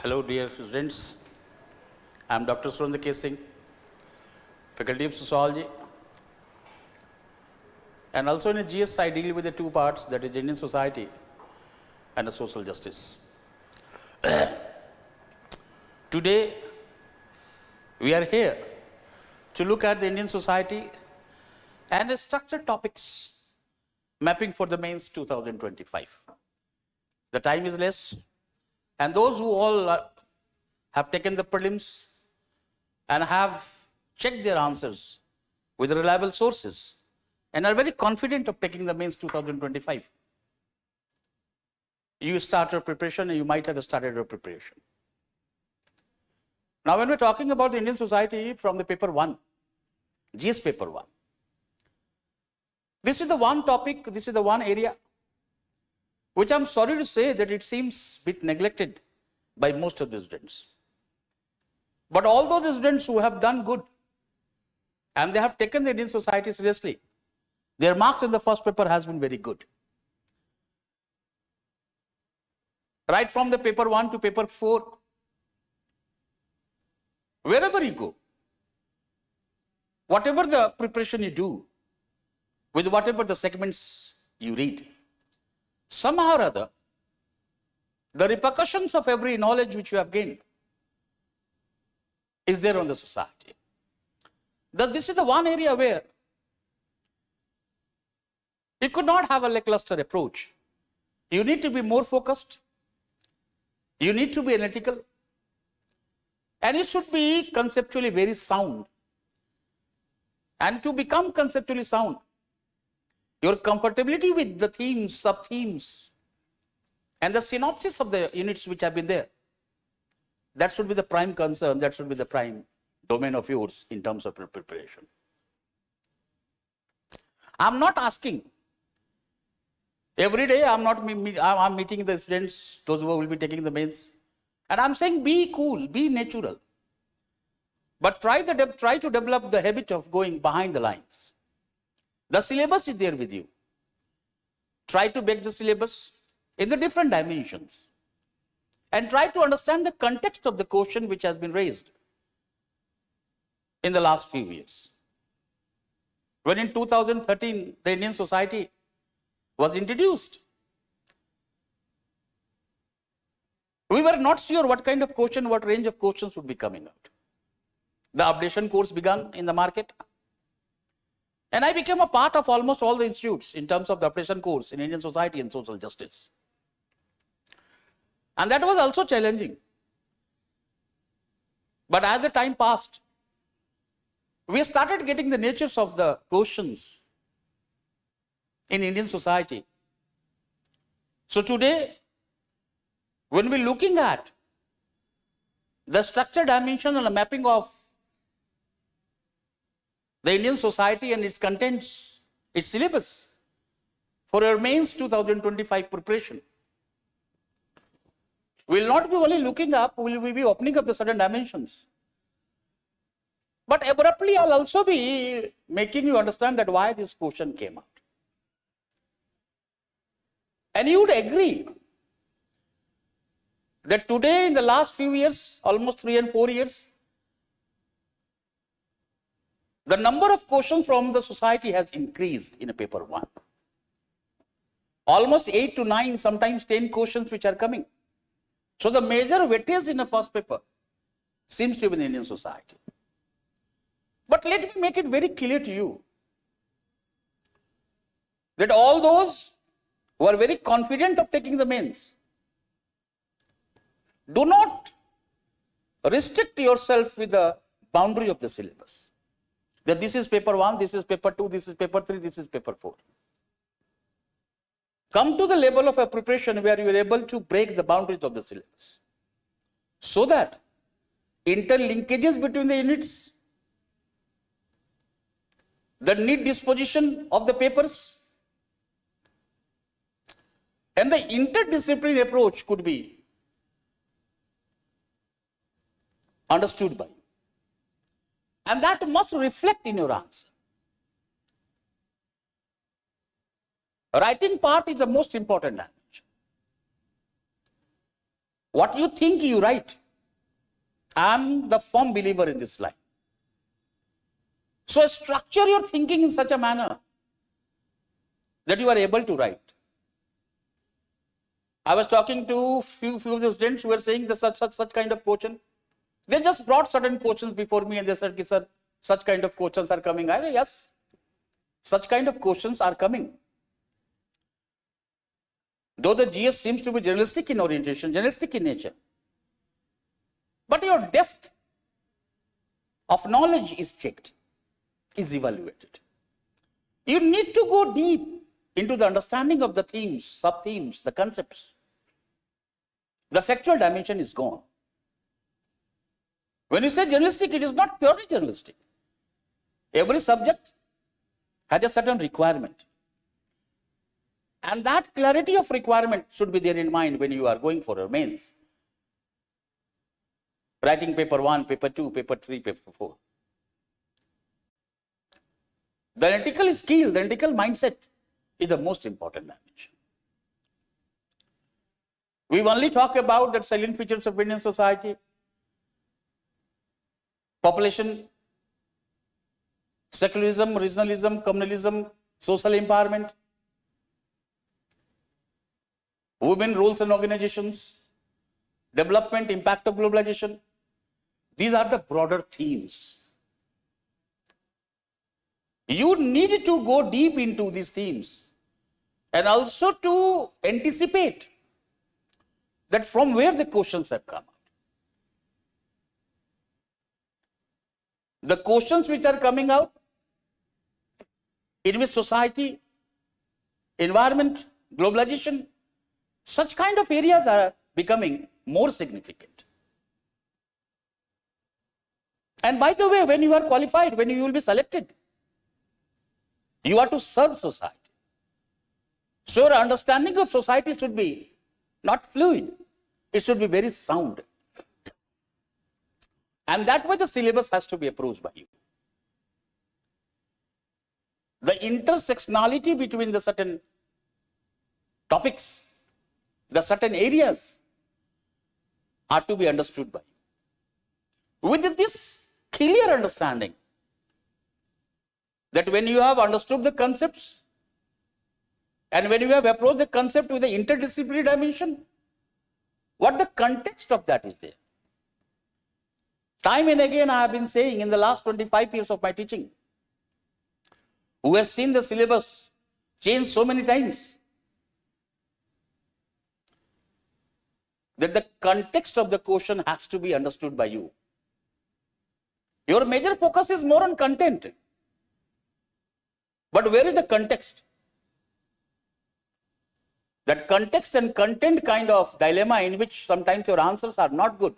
Hello, dear students. I am Dr. Surendra K, Singh, Faculty of Sociology. And also in a GS, I deal with the two parts, that is Indian society and the social justice. Today, we are here to look at the Indian society and the structured topics mapping for the mains 2025. The time is less, and those who all have taken the prelims and have checked their answers with reliable sources and are very confident of taking the mains 2025. You start your preparation and you might have started your preparation. Now, when we're talking about the Indian society from the paper 1, GS paper 1, this is the one topic, this is the one area which I'm sorry to say that it seems a bit neglected by most of the students. But all those students who have done good and they have taken the Indian society seriously, their marks in the first paper has been very good. Right from the paper 1 to paper 4, wherever you go, whatever the preparation you do, with whatever the segments you read, somehow or other, the repercussions of every knowledge which you have gained is there on the society. This is the one area where you could not have a lackluster approach. You need to be more focused, you need to be analytical, and you should be conceptually very sound. And to become conceptually sound, your comfortability with the themes, sub-themes, and the synopsis of the units which have been there, that should be the prime concern, that should be the prime domain of yours in terms of preparation. I'm not asking, every day I'm meeting the students, those who will be taking the mains, and I'm saying be cool, be natural, but try to develop the habit of going behind the lines. The syllabus is there with you. Try to make the syllabus in the different dimensions and try to understand the context of the question which has been raised in the last few years. When in 2013 the Indian society was introduced, we were not sure what kind of question, what range of questions would be coming out. The updation course began in the market, and I became a part of almost all the institutes in terms of the updation course in Indian society and social justice. And that was also challenging. But as the time passed, we started getting the natures of the questions in Indian society. So today, when we're looking at the structure, dimension, and the mapping of the Indian society and its contents, its syllabus, for your mains 2025 preparation, we will not be only looking up, we will be opening up the certain dimensions. But abruptly, I'll also be making you understand that why this question came out. And you would agree that today, in the last few years, almost 3 and 4 years, the number of questions from the society has increased in a paper 1. Almost 8 to 9, sometimes 10 questions which are coming. So the major weightage in the first paper seems to be in the Indian society. But let me make it very clear to you that all those who are very confident of taking the mains, do not restrict yourself with the boundary of the syllabus. That this is paper 1, this is paper 2, this is paper 3, this is paper 4. Come to the level of a preparation where you are able to break the boundaries of the syllabus, so that interlinkages between the units, the need disposition of the papers, and the interdisciplinary approach could be understood by you. And that must reflect in your answer. Writing part is the most important dimension. What you think, you write. I am the firm believer in this line. So structure your thinking in such a manner that you are able to write. I was talking to few of the students who were saying the such kind of question. They just brought certain questions before me and they said, sir, such kind of questions are coming. I said, yes, such kind of questions are coming. Though the GS seems to be journalistic in orientation, journalistic in nature, but your depth of knowledge is checked, is evaluated. You need to go deep into the understanding of the themes, sub-themes, the concepts. The factual dimension is gone. When you say journalistic, it is not purely journalistic. Every subject has a certain requirement. And that clarity of requirement should be there in mind when you are going for your mains. Writing paper 1, paper 2, paper 3, paper 4. The analytical skill, the analytical mindset is the most important dimension. We only talk about the salient features of Indian society, population, secularism, regionalism, communalism, social empowerment, women roles and organizations, development, impact of globalization. These are the broader themes. You need to go deep into these themes and also to anticipate that from where the questions have come out. The questions which are coming out in which society, environment, globalization, such kind of areas are becoming more significant. And by the way, when you are qualified, when you will be selected, you are to serve society. So your understanding of society should be not fluid, it should be very sound. And that way the syllabus has to be approached by you. The intersectionality between the certain topics, the certain areas are to be understood by you. With this clear understanding that when you have understood the concepts and when you have approached the concept with the interdisciplinary dimension, what the context of that is there. Time and again I have been saying in the last 25 years of my teaching, who has seen the syllabus change so many times, that the context of the question has to be understood by you. Your major focus is more on content. But where is the context? That context and content kind of dilemma in which sometimes your answers are not good,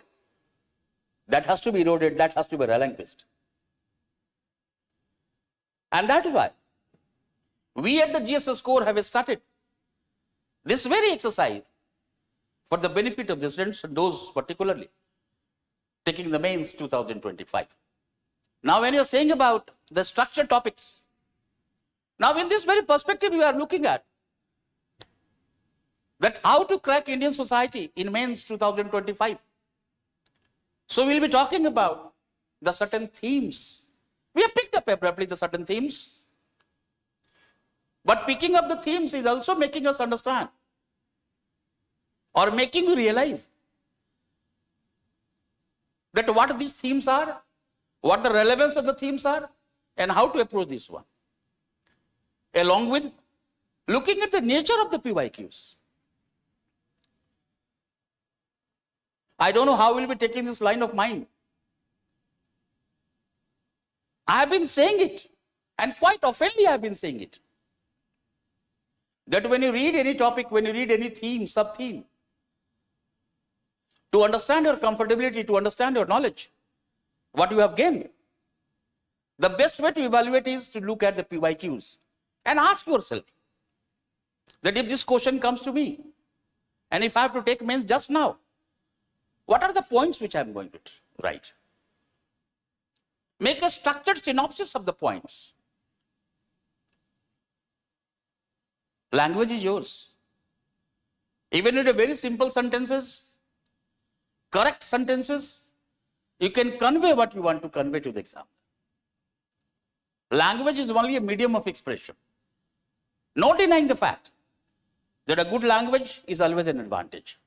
that has to be eroded, that has to be relinquished. And that is why we at the GSS score have started this very exercise for the benefit of the students and those particularly taking the mains 2025. Now when you are saying about the structured topics, now in this very perspective we are looking at that how to crack Indian society in mains 2025. So we'll be talking about the certain themes. We have picked up abruptly the certain themes. But picking up the themes is also making us understand or making you realize that what these themes are, what the relevance of the themes are, and how to approach this one. Along with looking at the nature of the PYQs. I don't know how we'll be taking this line of mine. I have been saying it, and quite oftenly I have been saying it, that when you read any topic, when you read any theme, sub-theme, to understand your comfortability, to understand your knowledge, what you have gained, the best way to evaluate is to look at the PYQs and ask yourself that if this question comes to me, and if I have to take mains just now, what are the points which I am going to write? Make a structured synopsis of the points. Language is yours. Even in a very simple sentences, correct sentences, you can convey what you want to convey to the examiner. Language is only a medium of expression. No denying the fact that a good language is always an advantage.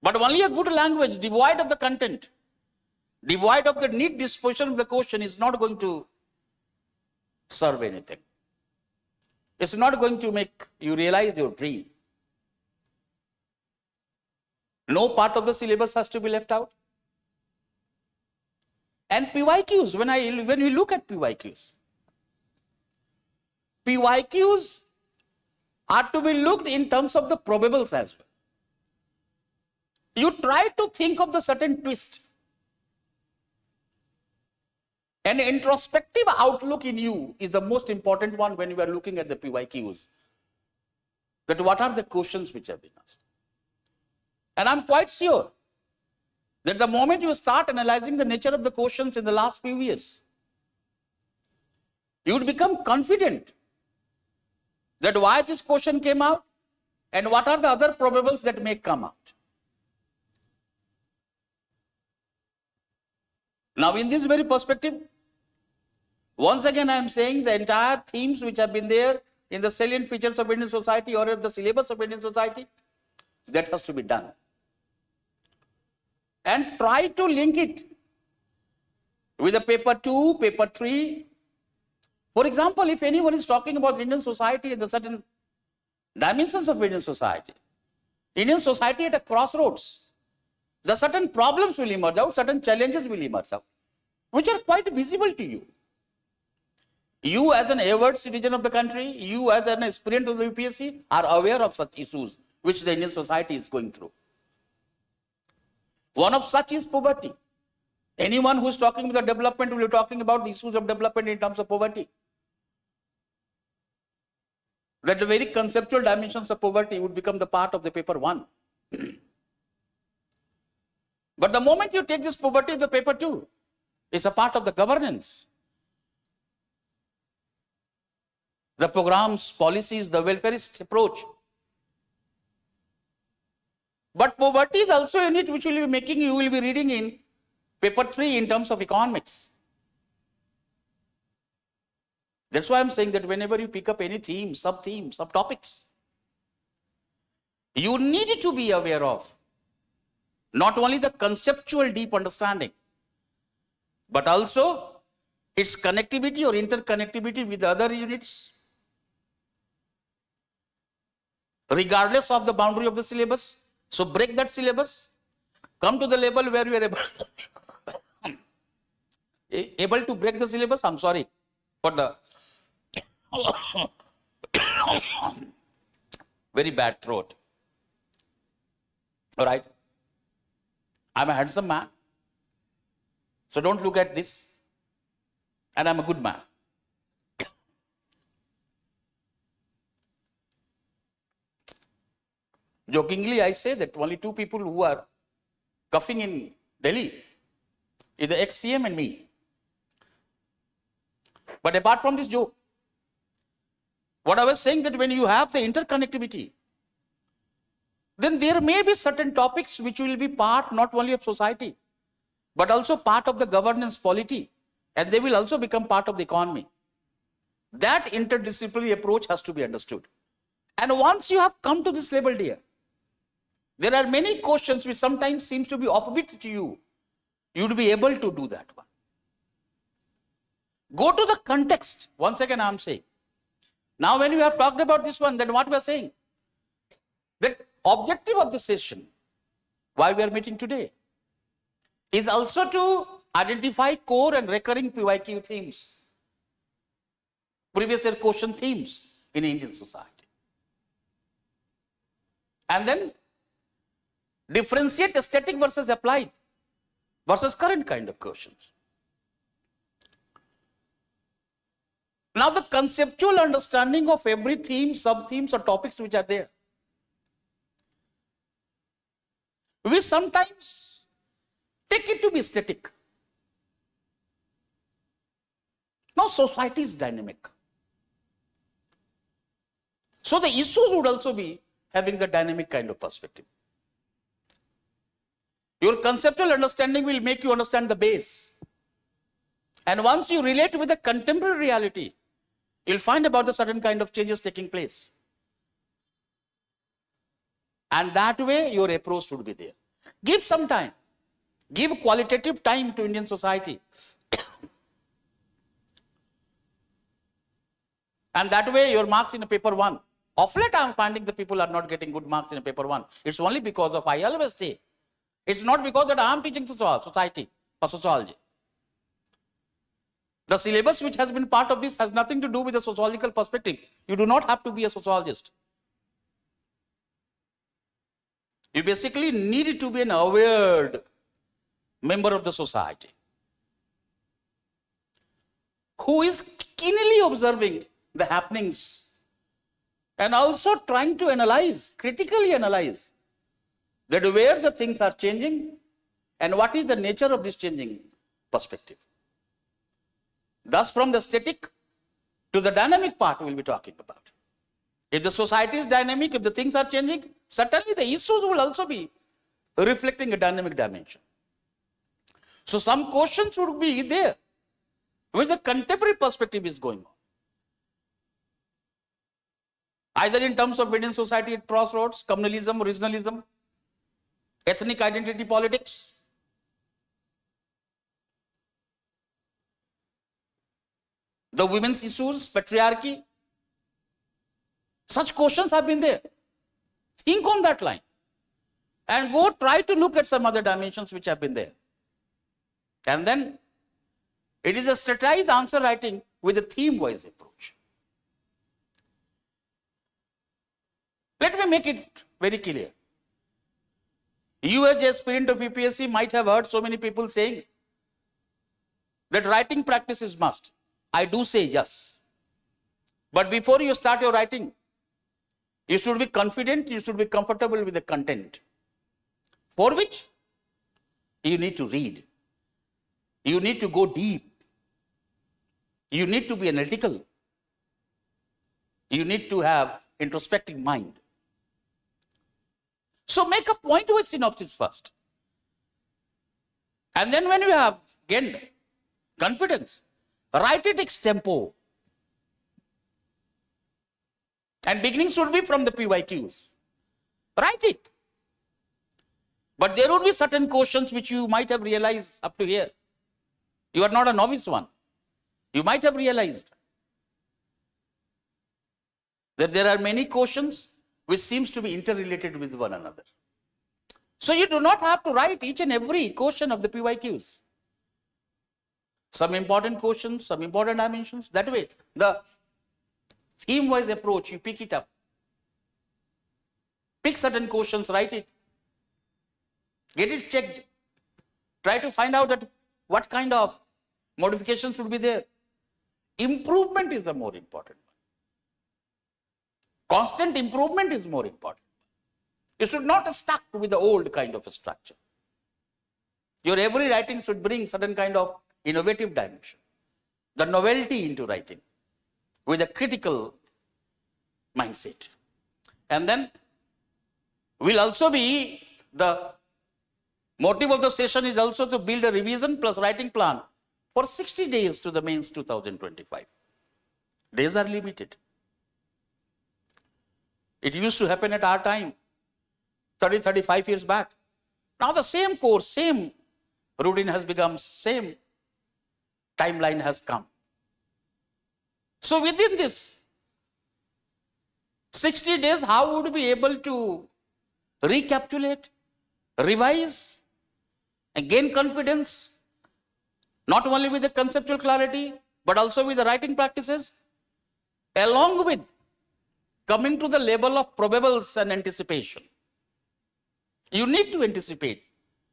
But only a good language devoid of the content, devoid of the neat disposition of the question is not going to serve anything. It's not going to make you realize your dream. No part of the syllabus has to be left out. And PYQs, when we look at PYQs are to be looked in terms of the probables as well. You try to think of the certain twist. An introspective outlook in you is the most important one when you are looking at the PYQs. That what are the questions which have been asked? And I'm quite sure that the moment you start analyzing the nature of the questions in the last few years, you would become confident that why this question came out and what are the other probables that may come out. Now, in this very perspective, once again I am saying the entire themes which have been there in the salient features of Indian society or the syllabus of Indian society, that has to be done. And try to link it with the paper 2, paper 3. For example, if anyone is talking about Indian society and the certain dimensions of Indian society at a crossroads, the certain problems will emerge out, certain challenges will emerge out, which are quite visible to you. You as an aware citizen of the country, you as an aspirant of the UPSC are aware of such issues which the Indian society is going through. One of such is poverty. Anyone who is talking about the development will be talking about the issues of development in terms of poverty. That the very conceptual dimensions of poverty would become the part of the paper 1. But the moment you take this poverty to the paper 2, it's a part of the governance. The programs, policies, the welfareist approach. But poverty is also a unit which will be making, you will be reading in paper 3 in terms of economics. That's why I'm saying that whenever you pick up any theme, subtopics, you need to be aware of not only the conceptual deep understanding, but also its connectivity or interconnectivity with other units, regardless of the boundary of the syllabus. So break that syllabus, come to the level where you are able to break the syllabus. I'm sorry for the very bad throat. All right. I'm a handsome man. So don't look at this. And I'm a good man. Jokingly, I say that only 2 people who are coughing in Delhi is the ex-CM and me. But apart from this joke, what I was saying that when you have the interconnectivity, then there may be certain topics which will be part not only of society, but also part of the governance polity, and they will also become part of the economy. That interdisciplinary approach has to be understood. And once you have come to this level, dear, there are many questions which sometimes seems to be offbeat to you. You would be able to do that one. Go to the context. Once again, I am saying. Now, when we have talked about this one, then what we are saying? The objective of the session, why we are meeting today, is also to identify core and recurring PYQ themes, previous year question themes in Indian society. And then differentiate static versus applied versus current kind of questions. Now, the conceptual understanding of every theme, sub-themes or topics which are there. We sometimes take it to be static. Now, society is dynamic. So, the issues would also be having the dynamic kind of perspective. Your conceptual understanding will make you understand the base. And once you relate with the contemporary reality, you'll find about the certain kind of changes taking place. And that way, your approach should be there. Give some time. Give qualitative time to Indian society. And that way, your marks in paper 1. Of late, I am finding the people are not getting good marks in paper 1. It's only because of, I always say, it's not because that I am teaching society or sociology. The syllabus which has been part of this has nothing to do with the sociological perspective. You do not have to be a sociologist. You basically need to be an aware member of the society who is keenly observing the happenings and also trying to analyze, critically analyze, that where the things are changing and what is the nature of this changing perspective. Thus, from the static to the dynamic part, we will be talking about. If the society is dynamic, if the things are changing, certainly the issues will also be reflecting a dynamic dimension. So some questions would be there, which the contemporary perspective is going on. Either in terms of Indian society at crossroads, communalism, regionalism, ethnic identity politics, the women's issues, patriarchy. Such questions have been there. Think on that line and go try to look at some other dimensions which have been there. And then it is a strategized answer writing with a theme-wise approach. Let me make it very clear. You as the aspirant of UPSC might have heard so many people saying that writing practice is must. I do say yes. But before you start your writing, you should be confident, you should be comfortable with the content. For which you need to read. You need to go deep. You need to be analytical. You need to have introspective mind. So make a point-wise synopsis first. And then when you have gained confidence, write it extempo. And beginning should be from the PYQs. Write it. But there would be certain questions which you might have realized up to here. You are not a novice one. You might have realized that there are many questions which seems to be interrelated with one another. So you do not have to write each and every question of the PYQs. Some important questions, some important dimensions. That way, the theme-wise approach, you pick it up. Pick certain questions, write it. Get it checked. Try to find out that what kind of modifications should be there. Improvement is the more important one. Constant improvement is more important. You should not be stuck with the old kind of a structure. Your every writing should bring certain kind of innovative dimension. The novelty into writing with a critical mindset. And then will also be the motive of the session is also to build a revision plus writing plan for 60 days to the mains 2025. Days are limited. It used to happen at our time 30-35 years back. Now the same course, same routine has become, same timeline has come. So within this 60 days, how would you be able to recapitulate, revise, and gain confidence, not only with the conceptual clarity, but also with the writing practices, along with coming to the level of probables and anticipation. You need to anticipate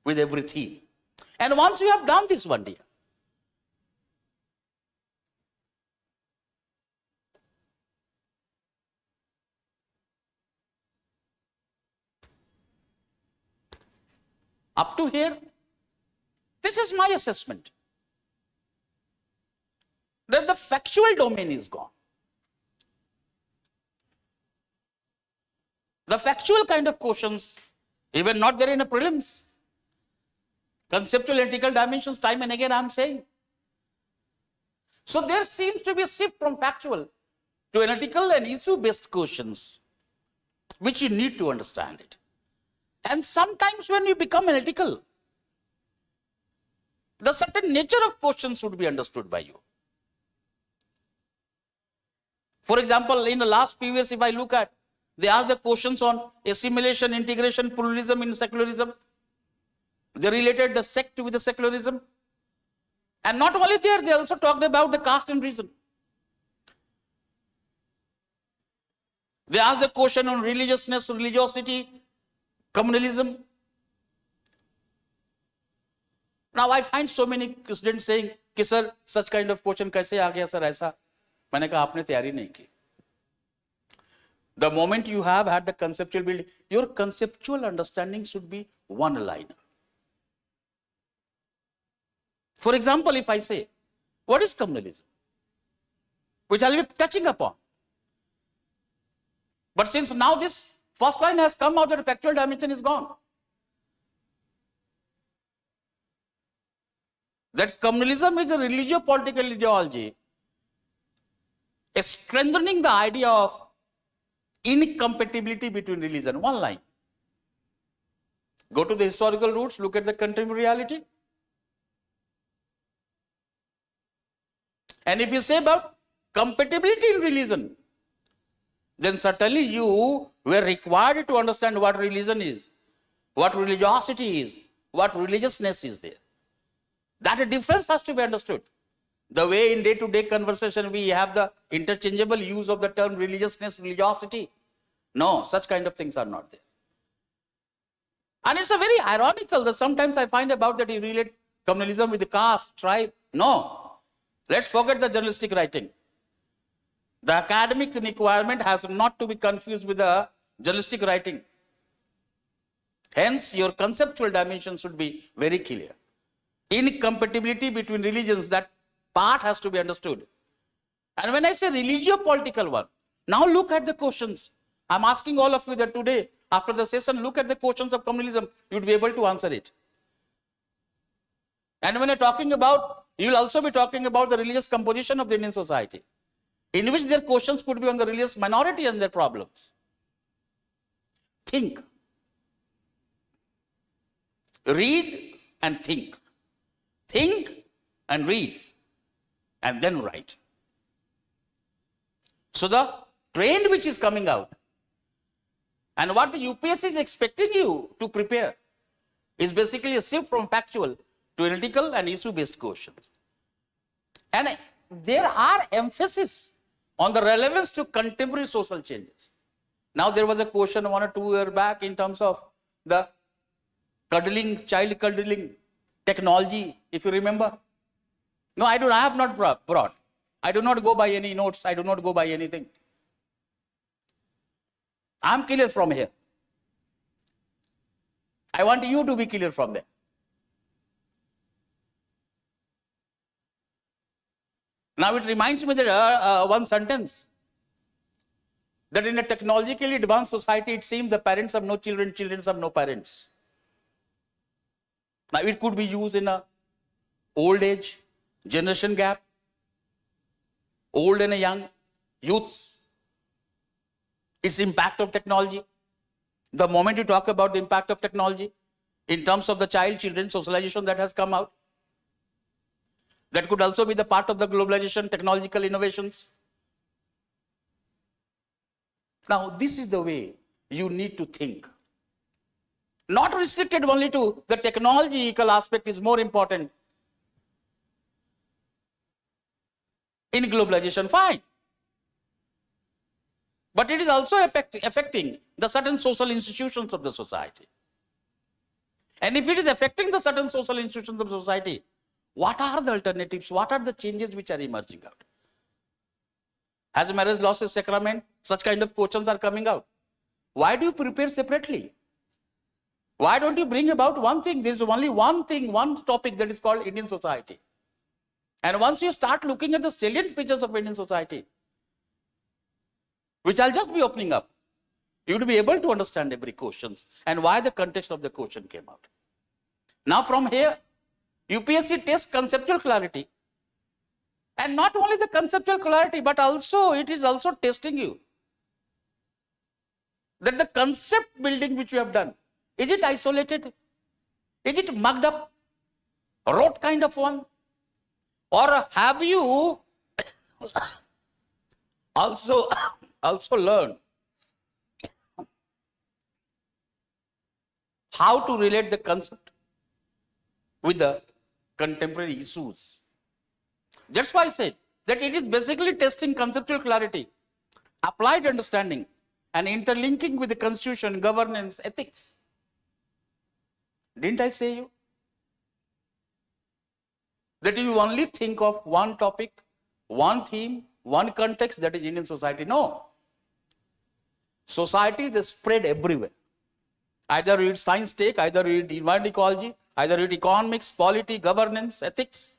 with every theme. And once you have done this one, dear, up to here, this is my assessment, that the factual domain is gone. The factual kind of questions, even not there in a prelims, Conceptual ethical dimensions, time and again I am saying. So there seems to be a shift from factual to analytical and issue-based questions, which you need to understand it. And sometimes when you become analytical, the certain nature of questions should be understood by you. For example, in the last few years, if I look at, they ask the questions on assimilation, integration, pluralism in secularism. They related the sect with the secularism. And not only there, they also talked about the caste and reason. They asked the question on religiousness, religiosity, communalism. Now I find so many students saying, कि sir, such kind of question कैसे आ गया sir ऐसा? मैंने कहा आपने तैयारी नहीं की. The moment you have had the conceptual building, your conceptual understanding should be one line. For example, if I say, what is communalism? Which I'll be touching upon. But since now this first line has come out, the factual dimension is gone. That communalism is a religio-political ideology, strengthening the idea of incompatibility between religion. One line. Go to the historical roots, look at the contemporary reality. And if you say about compatibility in religion, then certainly you were required to understand what religion is, what religiosity is, what religiousness is there. That difference has to be understood. The way in day-to-day conversation we have the interchangeable use of the term religiousness, religiosity. No, such kind of things are not there. And it's a very ironical that sometimes I find about that you relate communalism with the caste, tribe. No, let's forget the journalistic writing. The academic requirement has not to be confused with the journalistic writing. Hence, your conceptual dimension should be very clear. Incompatibility between religions, that part has to be understood. And when I say religio-political one, now look at the questions. I'm asking all of you that today, after the session, look at the questions of communalism. You'd be able to answer it. And when you're talking about, you'll also be talking about the religious composition of the Indian society, in which their questions could be on the religious minority and their problems. Think. Read and think. Think and read. And then write. So the trend which is coming out, and what the UPSC is expecting you to prepare, is basically a shift from factual to analytical and issue-based questions. And there are emphasis on the relevance to contemporary social changes. Now there was a question 1 or 2 years back in terms of the cuddling, child cuddling technology, if you remember. No, I have not brought. I do not go by any notes. I do not go by anything. I am clear from here. I want you to be clear from there. Now it reminds me that one sentence, that in a technologically advanced society, it seems the parents have no children, children have no parents. Now it could be used in a old age, generation gap, old and young, youths. Its impact of technology. The moment you talk about the impact of technology in terms of the children socialization that has come out, that could also be the part of the globalization, technological innovations. Now, this is the way you need to think. Not restricted only to the technological aspect is more important. In globalization, fine. But it is also affecting the certain social institutions of the society. And if it is affecting the certain social institutions of society, what are the alternatives? What are the changes which are emerging out? Has marriage lost its sacrament? Such kind of questions are coming out. Why do you prepare separately? Why don't you bring about one thing? There is only one thing, one topic that is called Indian society. And once you start looking at the salient features of Indian society, which I'll just be opening up, you will be able to understand every question and why the context of the question came out. Now from here, UPSC tests conceptual clarity. And not only the conceptual clarity, but also it is also testing you that the concept building which you have done, is it isolated? Is it mugged up, rote kind of one? Or have you also learned how to relate the concept with the contemporary issues? That's why I said that it is basically testing conceptual clarity, applied understanding, and interlinking with the constitution, governance, ethics. Didn't I say you? That you only think of one topic, one theme, one context, that is Indian society. No. Society is spread everywhere. Either read science take, either read environmental ecology, either read economics, polity, governance, ethics.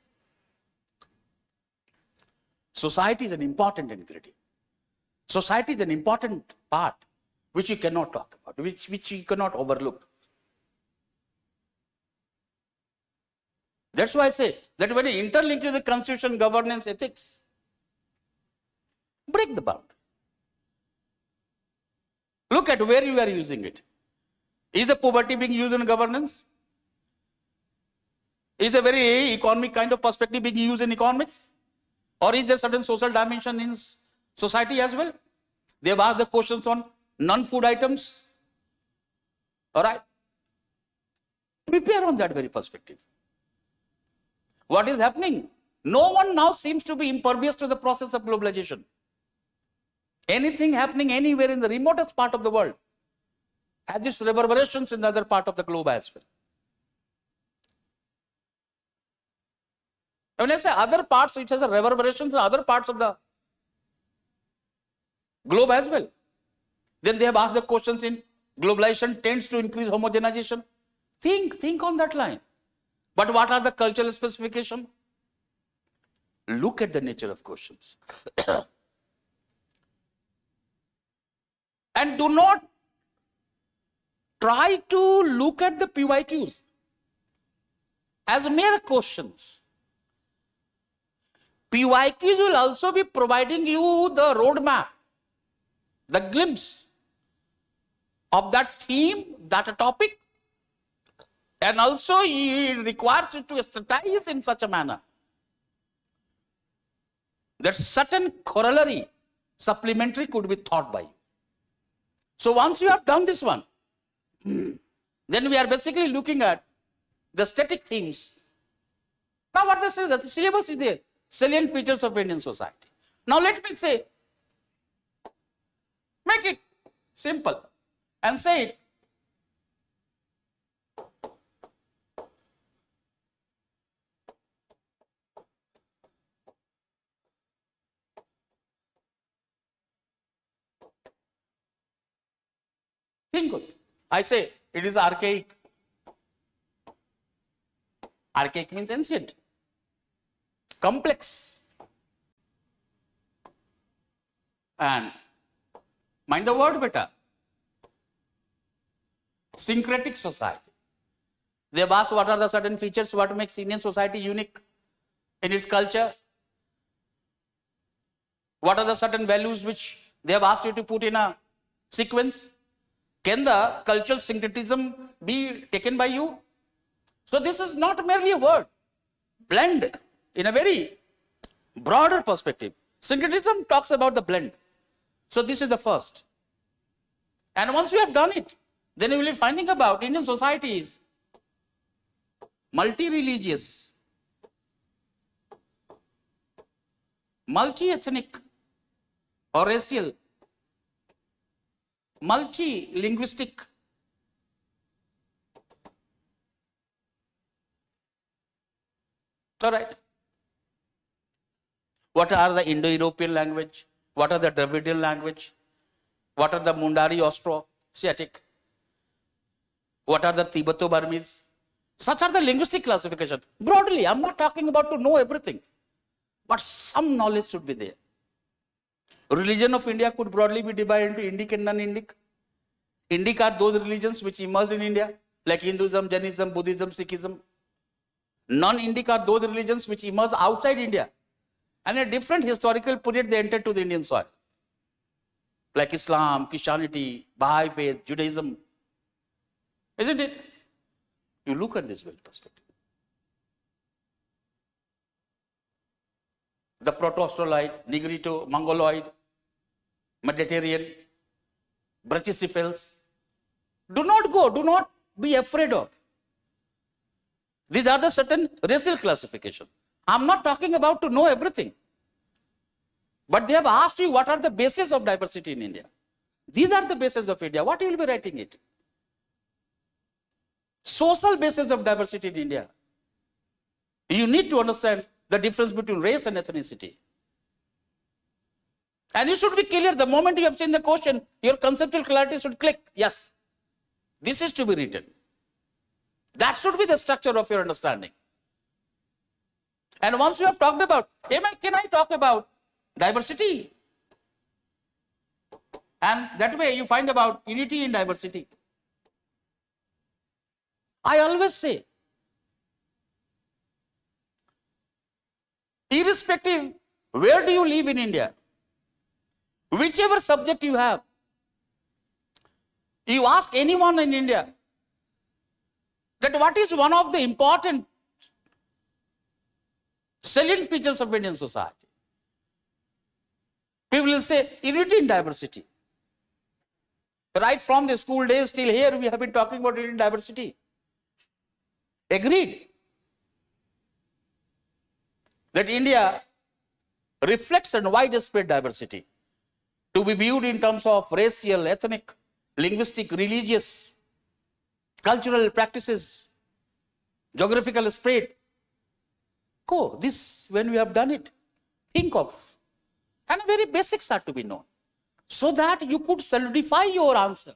Society is an important ingredient. Society is an important part which you cannot talk about, which you cannot overlook. That's why I say that when you interlink with the constitution, governance, ethics, break the boundary. Look at where you are using it. Is the poverty being used in governance? Is the very economic kind of perspective being used in economics? Or is there certain social dimension in society as well? They have asked the questions on non-food items. All right. Prepare on that very perspective. What is happening? No one now seems to be impervious to the process of globalization. Anything happening anywhere in the remotest part of the world has its reverberations in the other part of the globe as well. When I say other parts, it has a reverberations in other parts of the globe as well. Then they have asked the questions in globalization tends to increase homogenization. Think on that line. But what are the cultural specifications? Look at the nature of questions. And do not try to look at the PYQs as mere questions. PYQs will also be providing you the roadmap, the glimpse of that theme, that topic, and also it requires you to strategize in such a manner that certain corollary, supplementary could be thought by you. So once you have done this one, then we are basically looking at the static themes. Now what they say, that the syllabus is there, salient features of Indian society. Now let me say, make it simple and say it. Think good. I say it is archaic. Archaic means ancient, complex. And mind the word better. Syncretic society. They have asked what are the certain features, what makes Indian society unique in its culture. What are the certain values which they have asked you to put in a sequence. Can the cultural syncretism be taken by you? So this is not merely a word. Blend in a very broader perspective. Syncretism talks about the blend. So this is the first. And once you have done it, then you will be finding about Indian societies multi-religious, multi-ethnic or racial, multi-linguistic. All right. What are the Indo-European language? What are the Dravidian language? What are the Mundari Austro-Asiatic? What are the Tibeto-Burmese? Such are the linguistic classification. Broadly, I'm not talking about to know everything, but some knowledge should be there. Religion of India could broadly be divided into Indic and non-Indic. Indic are those religions which emerged in India like Hinduism, Jainism, Buddhism, Sikhism. Non-Indic are those religions which emerge outside India. And in a different historical period, they entered to the Indian soil. Like Islam, Christianity, Baha'i faith, Judaism. Isn't it? You look at this very perspective. The Proto-Australoid, Negrito, Mongoloid, Mediterranean, Brachycephals. Do not be afraid of. These are the certain racial classifications. I'm not talking about to know everything. But they have asked you what are the bases of diversity in India. These are the bases of India. What you will be writing it? Social basis of diversity in India. You need to understand the difference between race and ethnicity. And you should be clear the moment you have seen the question, your conceptual clarity should click. Yes, this is to be written. That should be the structure of your understanding. And once you have talked about, can I talk about diversity? And that way you find about unity in diversity. I always say, irrespective where do you live in India, whichever subject you have, you ask anyone in India that what is one of the important salient features of Indian society. People will say unity in diversity. Right from the school days till here, we have been talking about unity in diversity. Agreed that India reflects a widespread diversity to be viewed in terms of racial, ethnic, linguistic, religious, cultural practices, geographical spread. This, when we have done it, think of. And very basics are to be known, so that you could solidify your answer.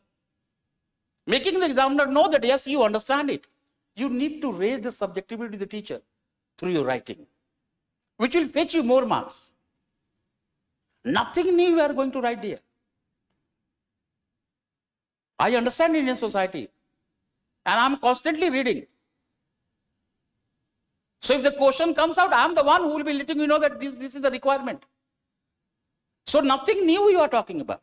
Making the examiner know that yes, you understand it. You need to raise the subjectivity to the teacher through your writing, which will fetch you more marks. Nothing new you are going to write here. I understand Indian society, and I am constantly reading. So if the question comes out, I am the one who will be letting you know that this is the requirement. So nothing new you are talking about.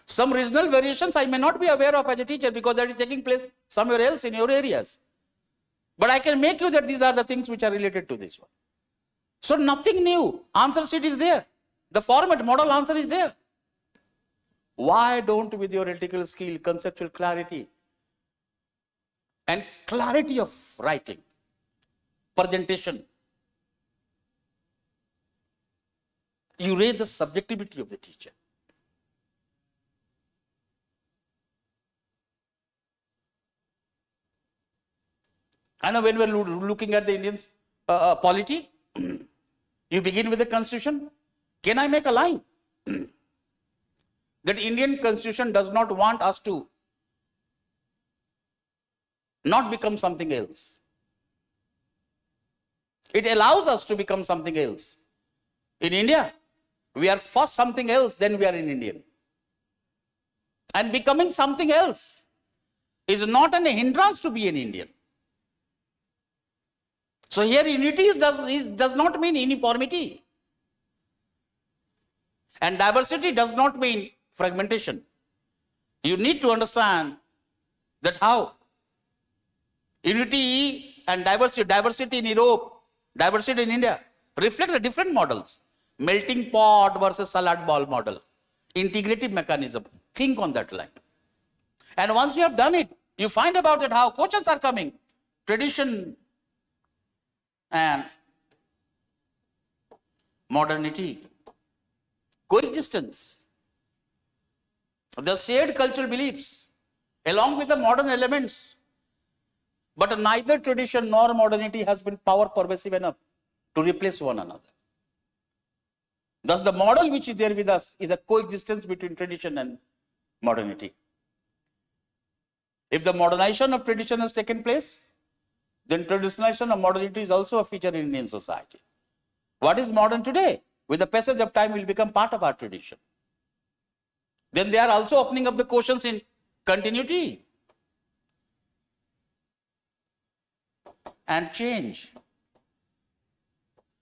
Some regional variations I may not be aware of as a teacher because that is taking place somewhere else in your areas. But I can make you that these are the things which are related to this one. So nothing new. Answer sheet is there. The format, model answer is there. Why don't, with your analytical skill, conceptual clarity, and clarity of writing, presentation, you raise the subjectivity of the teacher. I know when we're looking at the Indians' polity, you begin with the constitution. Can I make a line? That Indian constitution does not want us to not become something else. It allows us to become something else. In India, we are first something else, then we are an Indian. And becoming something else is not an hindrance to be an Indian. So here unity does not mean uniformity. And diversity does not mean fragmentation. You need to understand that how unity and diversity in Europe, diversity in India, reflect the different models. Melting pot versus salad ball model. Integrative mechanism. Think on that line. And once you have done it, you find about it how questions are coming. Tradition and modernity. Coexistence. The shared cultural beliefs along with the modern elements. But neither tradition nor modernity has been power pervasive enough to replace one another. Thus, the model which is there with us is a coexistence between tradition and modernity. If the modernization of tradition has taken place, then traditionalization of modernity is also a feature in Indian society. What is modern today? With the passage of time, will become part of our tradition. Then they are also opening up the questions in continuity. and change.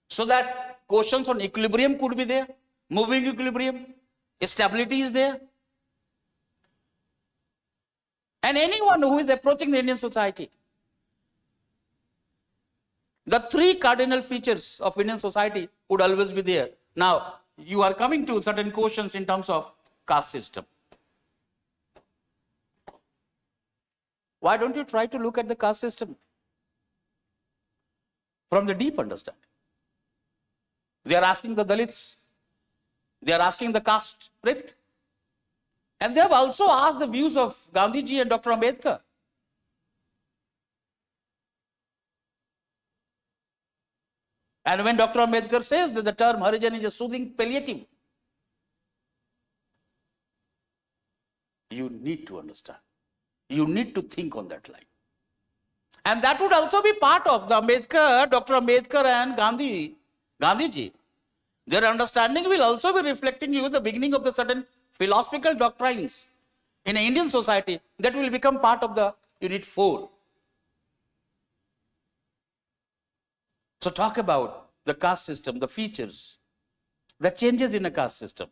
So that questions on equilibrium could be there, moving equilibrium, stability is there. And anyone who is approaching the Indian society, the three cardinal features of Indian society would always be there. Now, you are coming to certain questions in terms of caste system. Why don't you try to look at the caste system from the deep understanding? They are asking the Dalits, they are asking the caste rift. And they have also asked the views of Gandhiji and Dr. Ambedkar. And when Dr. Ambedkar says that the term Harijan is a soothing palliative, you need to understand. You need to think on that line. And that would also be part of the Ambedkar, Dr. Ambedkar and Gandhiji. Their understanding will also be reflecting you the beginning of the certain philosophical doctrines in an Indian society that will become part of the Unit 4. So talk about the caste system, the features, the changes in a caste system.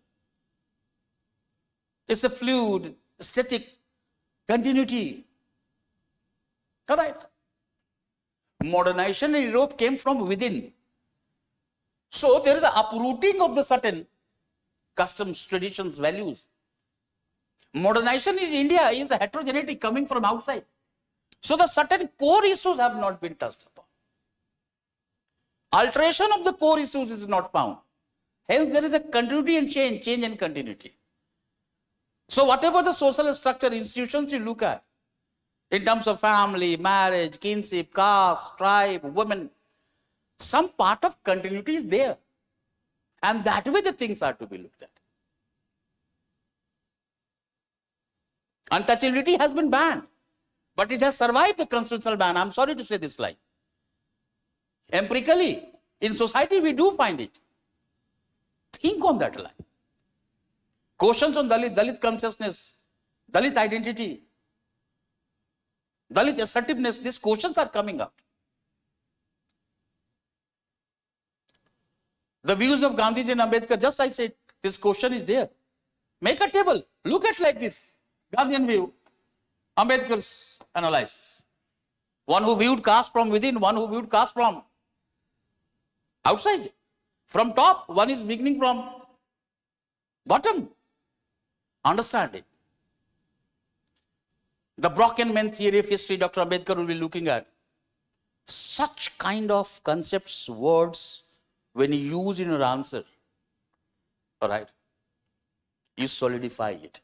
It's a fluid, static, continuity. All right. Modernization in Europe came from within. So there is an uprooting of the certain customs, traditions, values. Modernization in India is a heterogeneity coming from outside. So the certain core issues have not been touched upon. Alteration of the core issues is not found. Hence there is a continuity and change and continuity. So whatever the social structure, institutions you look at, in terms of family, marriage, kinship, caste, tribe, women, some part of continuity is there. And that way the things are to be looked at. Untouchability has been banned, but it has survived the constitutional ban. I'm sorry to say this line. Empirically, in society we do find it. Think on that line. Questions on Dalit consciousness, Dalit identity, Dalit assertiveness, these questions are coming up. The views of Gandhiji and Ambedkar, just I said, this question is there. Make a table, look at like this. Gandhian view, Ambedkar's analysis. One who viewed caste from within, one who viewed caste from outside. From top, one is beginning from bottom. Understand it. The broken man theory of history, Dr. Ambedkar will be looking at. Such kind of concepts, words, when you use in your answer, all right, you solidify it.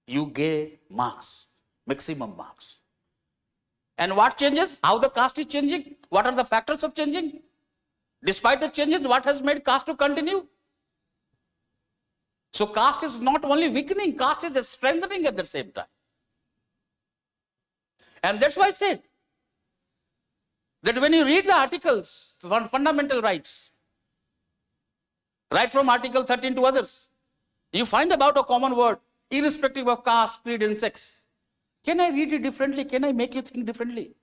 You get marks, maximum marks. And what changes? How the caste is changing? What are the factors of changing? Despite the changes, what has made caste to continue? So caste is not only weakening, caste is strengthening at the same time. And that's why I said that when you read the articles on fundamental rights, right from Article 13 to others, you find about a common word, irrespective of caste, creed, and sex. Can I read it differently? Can I make you think differently?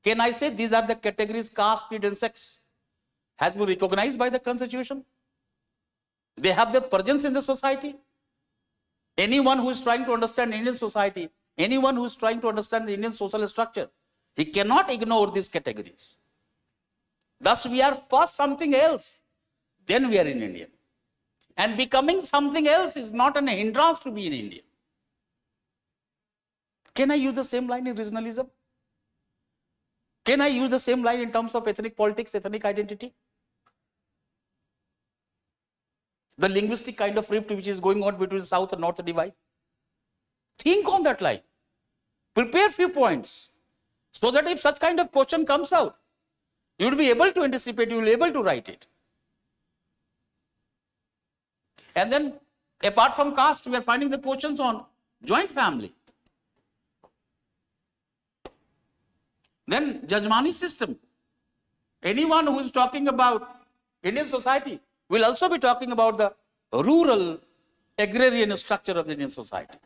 Can I say these are the categories caste, creed, and sex has been recognized by the Constitution? They have their presence in the society. Anyone who is trying to understand Indian society, anyone who is trying to understand the Indian social structure, he cannot ignore these categories. Thus, we are first something else, then we are in India. And becoming something else is not an hindrance to be in India. Can I use the same line in regionalism? Can I use the same line in terms of ethnic politics, ethnic identity? The linguistic kind of rift which is going on between South and North divide. Think on that line. Prepare few points so that if such kind of question comes out, you will be able to anticipate, you will be able to write it. And then apart from caste, we are finding the questions on joint family. Then Jajmani system. Anyone who is talking about Indian society will also be talking about the rural agrarian structure of the Indian society,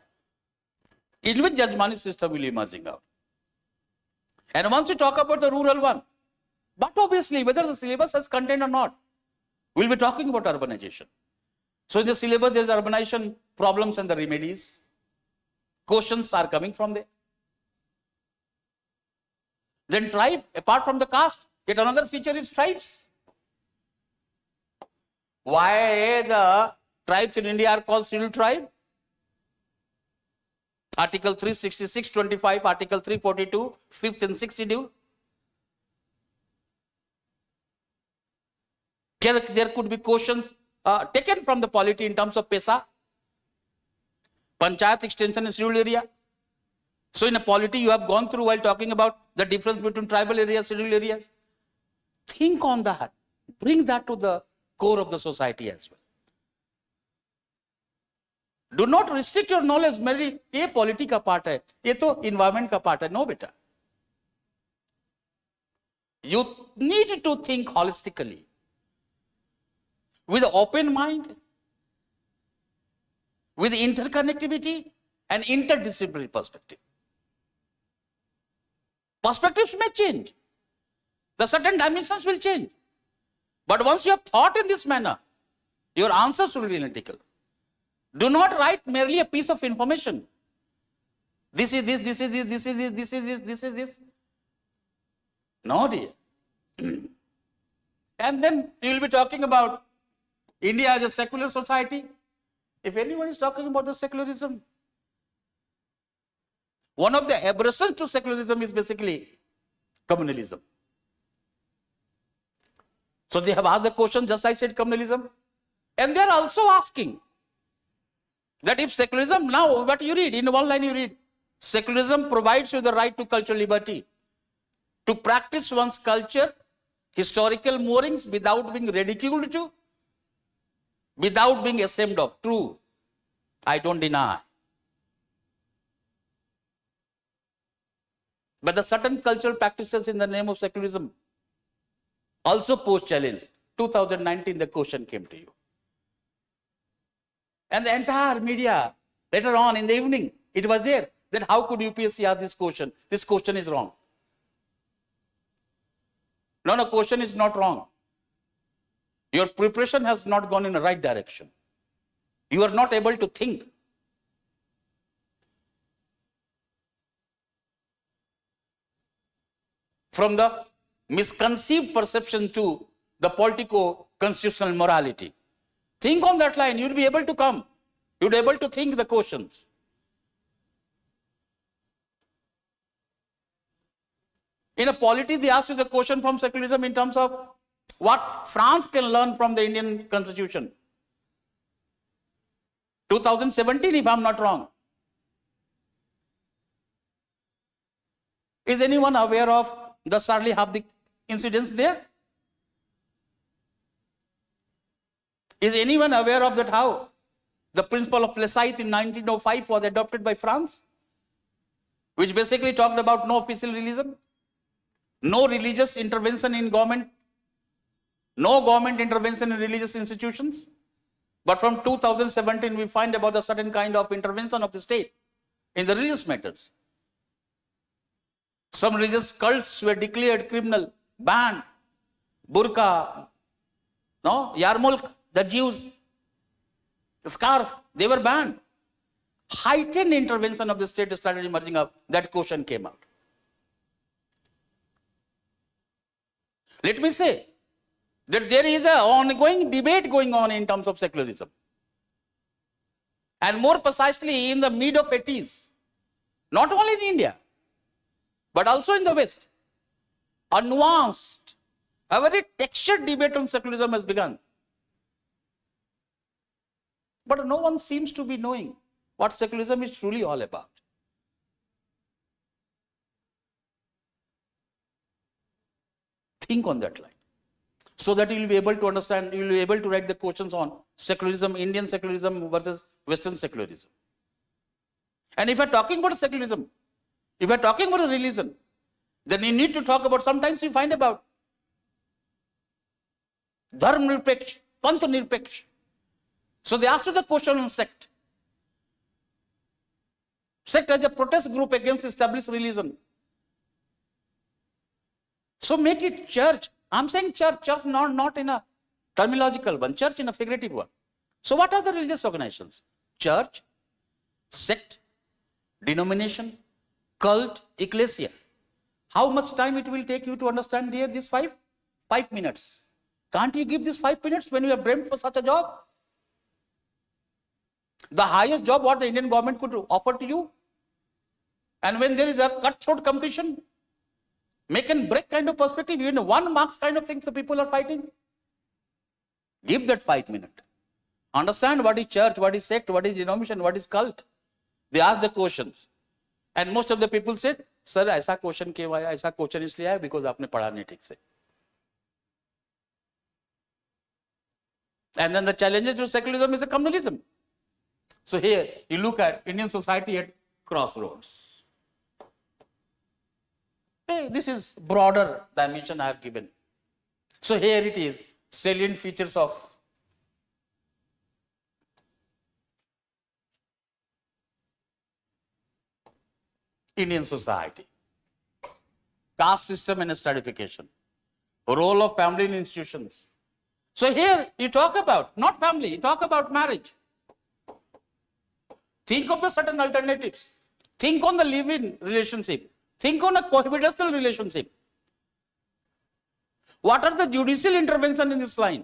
in which Jajmani system will be emerging out. And once you talk about the rural one, but obviously whether the syllabus has content or not, we'll be talking about urbanization. So in the syllabus there is urbanization problems and the remedies. Questions are coming from there. Then tribe, apart from the caste, yet another feature is tribes. Why the tribes in India are called scheduled tribe? Article 366, 25, Article 342, 5th and 6th schedule. There could be questions taken from the polity in terms of PESA, Panchayat extension in scheduled area. So in a polity you have gone through while talking about the difference between tribal areas, scheduled areas. Think on that. Bring that to the core of the society as well. Do not restrict your knowledge merely ये polity का part है, ये तो environment का part है. No beta. You need to think holistically with an open mind, with interconnectivity and interdisciplinary perspective. Perspectives may change. The certain dimensions will change. But once you have thought in this manner, your answers will be analytical. Do not write merely a piece of information. This is this, this is this, this is this, this is this, this is this. No, dear. And then you will be talking about India as a secular society. If anyone is talking about the secularism, one of the aberrations to secularism is basically communalism. So they have asked the question, just I said communalism. And they are also asking that if secularism, now what you read, in one line you read, secularism provides you the right to cultural liberty, to practice one's culture, historical moorings without being ridiculed to, without being ashamed of. True, I don't deny. But the certain cultural practices in the name of secularism also pose challenge. 2019, the question came to you. And the entire media, later on in the evening, it was there. That how could UPSC ask this question? This question is wrong. No, question is not wrong. Your preparation has not gone in the right direction. You are not able to think. From the misconceived perception to the politico-constitutional morality. Think on that line, you'll be able to come. You'll be able to think the questions. In a polity, they ask you the question from secularism in terms of what France can learn from the Indian constitution. 2017, if I'm not wrong. Is anyone aware of the Charlie Hebdo incidents there? Is anyone aware of that how the principle of Laissez in 1905 was adopted by France, which basically talked about no official religion, no religious intervention in government, no government intervention in religious institutions. But from 2017, we find about a certain kind of intervention of the state in the religious matters. Some religious cults were declared criminal, banned. Burqa, no, Yarmulk, the Jews, the scarf, they were banned. Heightened intervention of the state started emerging up. That question came out. Let me say that there is an ongoing debate going on in terms of secularism. And more precisely in the mid of 80s, not only in India, but also in the West, a nuanced, a very textured debate on secularism has begun. But no one seems to be knowing what secularism is truly all about. Think on that line, so that you will be able to understand, you will be able to write the questions on secularism, Indian secularism versus Western secularism. And if you are talking about secularism, if you are talking about a religion, then you need to talk about, sometimes you find about dharm nirpeksh, panth nirpeksh. So they asked you the question on sect. Sect as a protest group against established religion. So make it church. I'm saying church, not in a terminological one, church in a figurative one. So what are the religious organizations? Church, sect, denomination, cult, ecclesia. How much time it will take you to understand here these 5? 5 minutes. Can't you give these 5 minutes when you have dreamt for such a job? The highest job what the Indian government could offer to you. And when there is a cutthroat competition, make and break kind of perspective, even 1 marks kind of things the people are fighting. Give that 5 minutes. Understand what is church, what is sect, what is denomination, what is cult. They ask the questions. And most of the people said, sir, ऐसा question क्यों आया? ऐसा question इसलिए आया because आपने पढ़ा नहीं ठीक से. And then the challenges to secularism is a communalism. So here you look at Indian society at crossroads. Hey, this is broader dimension I have given. So here it is, salient features of Indian society. Caste system and stratification. Role of family in institutions. So here you talk about, not family, you talk about marriage. Think of the certain alternatives. Think on the live-in relationship. Think on a cohabitational relationship. What are the judicial intervention in this line?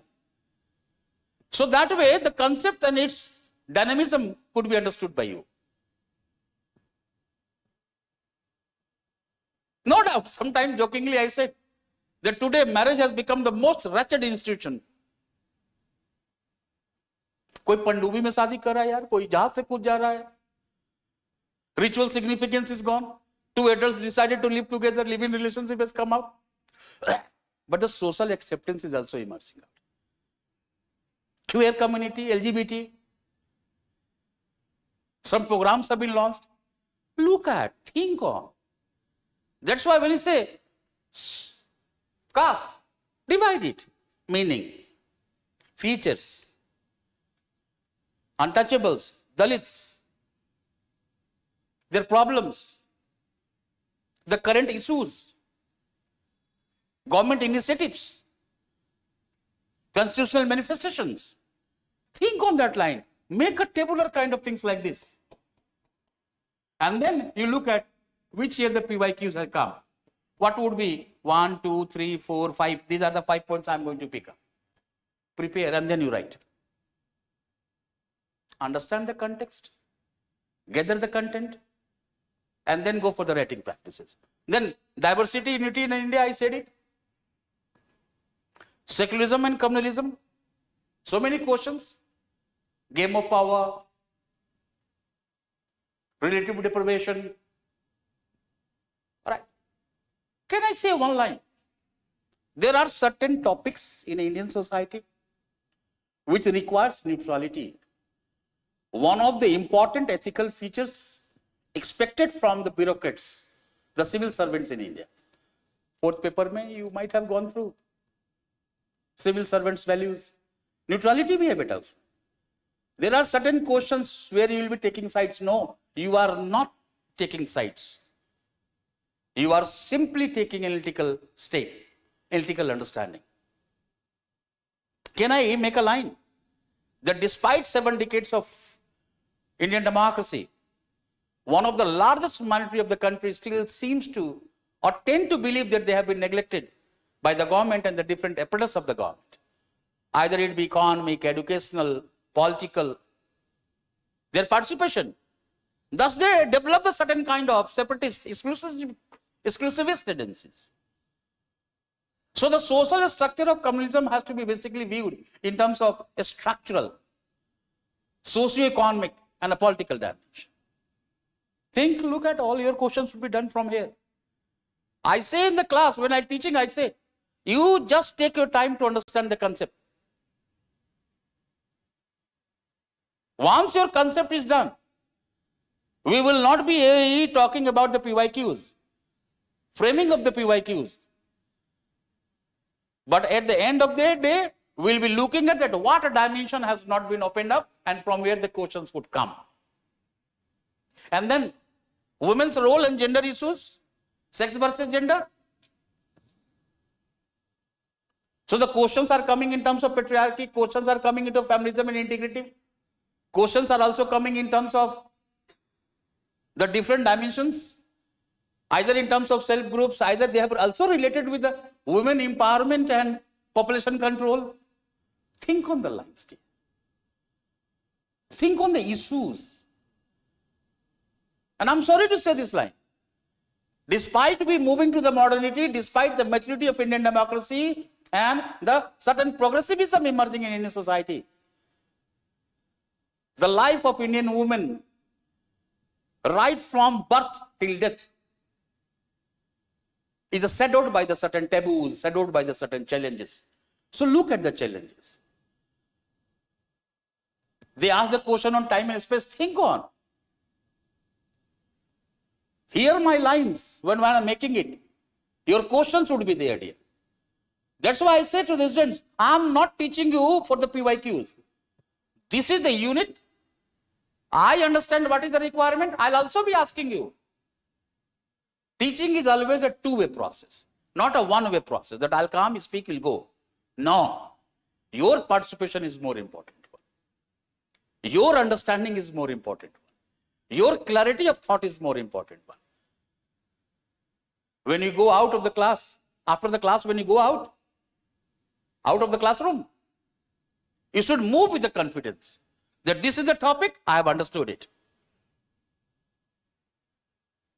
So that way the concept and its dynamism could be understood by you. No doubt, sometimes jokingly I said that today marriage has become the most wretched institution. कोई पंडुबी में शादी कर रहा है यार, कोई जहाज से कूद जा रहा है. Ritual significance is gone. Two adults decided to live together, live-in relationship has come out. But the social acceptance is also emerging out. Queer community, LGBT. Some programs have been launched. Look at, think on. That's why when you say caste, divide it. Meaning, features, untouchables, Dalits, their problems, the current issues, government initiatives, constitutional manifestations. Think on that line. Make a tabular kind of things like this. And then you look at which year the PYQs have come. What would be 1, 2, 3, 4, 5? These are the 5 points I am going to pick up. Prepare and then you write. Understand the context, gather the content, and then go for the writing practices. Then diversity, unity in India, I said it. Secularism and communalism. So many questions. Game of power, relative deprivation. All right. Can I say one line? There are certain topics in Indian society which requires neutrality. One of the important ethical features expected from the bureaucrats, the civil servants in India. Fourth paper mein you might have gone through. Civil servants' values. Neutrality bhi hai beta. There are certain questions where you will be taking sides. No, you are not taking sides. You are simply taking analytical state, analytical understanding. Can I make a line? That despite 7 decades of Indian democracy, one of the largest minority of the country still seems to or tend to believe that they have been neglected by the government and the different apparatus of the government. Either it be economic, educational, political, their participation. Thus they develop a certain kind of separatist, exclusivist tendencies. So the social structure of communalism has to be basically viewed in terms of a structural, socio-economic and a political dimension. Think, look at all your questions will be done from here. I say in the class, when I'm teaching, I say, you just take your time to understand the concept. Once your concept is done, we will not be talking about the PYQs, framing of the PYQs. But at the end of the day, we'll be looking at that what a dimension has not been opened up and from where the questions would come. And then women's role and gender issues, sex versus gender. So the questions are coming in terms of patriarchy, questions are coming into feminism and integrity, questions are also coming in terms of the different dimensions, either in terms of self groups, either they have also related with the women empowerment and population control. Think on the lines, dear. Think on the issues. And I'm sorry to say this line. Despite we moving to the modernity, despite the maturity of Indian democracy and the certain progressivism emerging in Indian society, the life of Indian women, right from birth till death, is shadowed by the certain taboos, shadowed by the certain challenges. So look at the challenges. They ask the question on time and space. Think on. Hear my lines when I am making it. Your questions would be there, dear. That's why I say to the students, I am not teaching you for the PYQs. This is the unit. I understand what is the requirement. I'll also be asking you. Teaching is always a two-way process, not a one-way process that I'll come, speak, will go. No. Your participation is more important. Your understanding is more important. Your clarity of thought is more important. When you go out of the class, after the class, when you go out of the classroom, you should move with the confidence that this is the topic, I have understood it.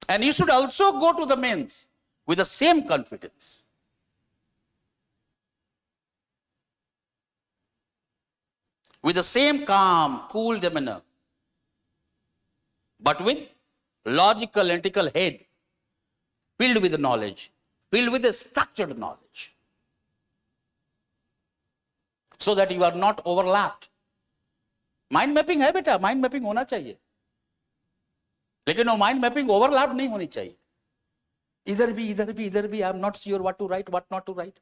And you should also go to the mains with the same confidence. With the same calm, cool demeanor, but with logical, analytical head, filled with knowledge, filled with a structured knowledge, so that you are not overlapped. Mind mapping है बेटा, mind mapping होना चाहिए, लेकिन वो mind mapping overlap नहीं होनी चाहिए. इधर भी, I am not sure what to write, what not to write.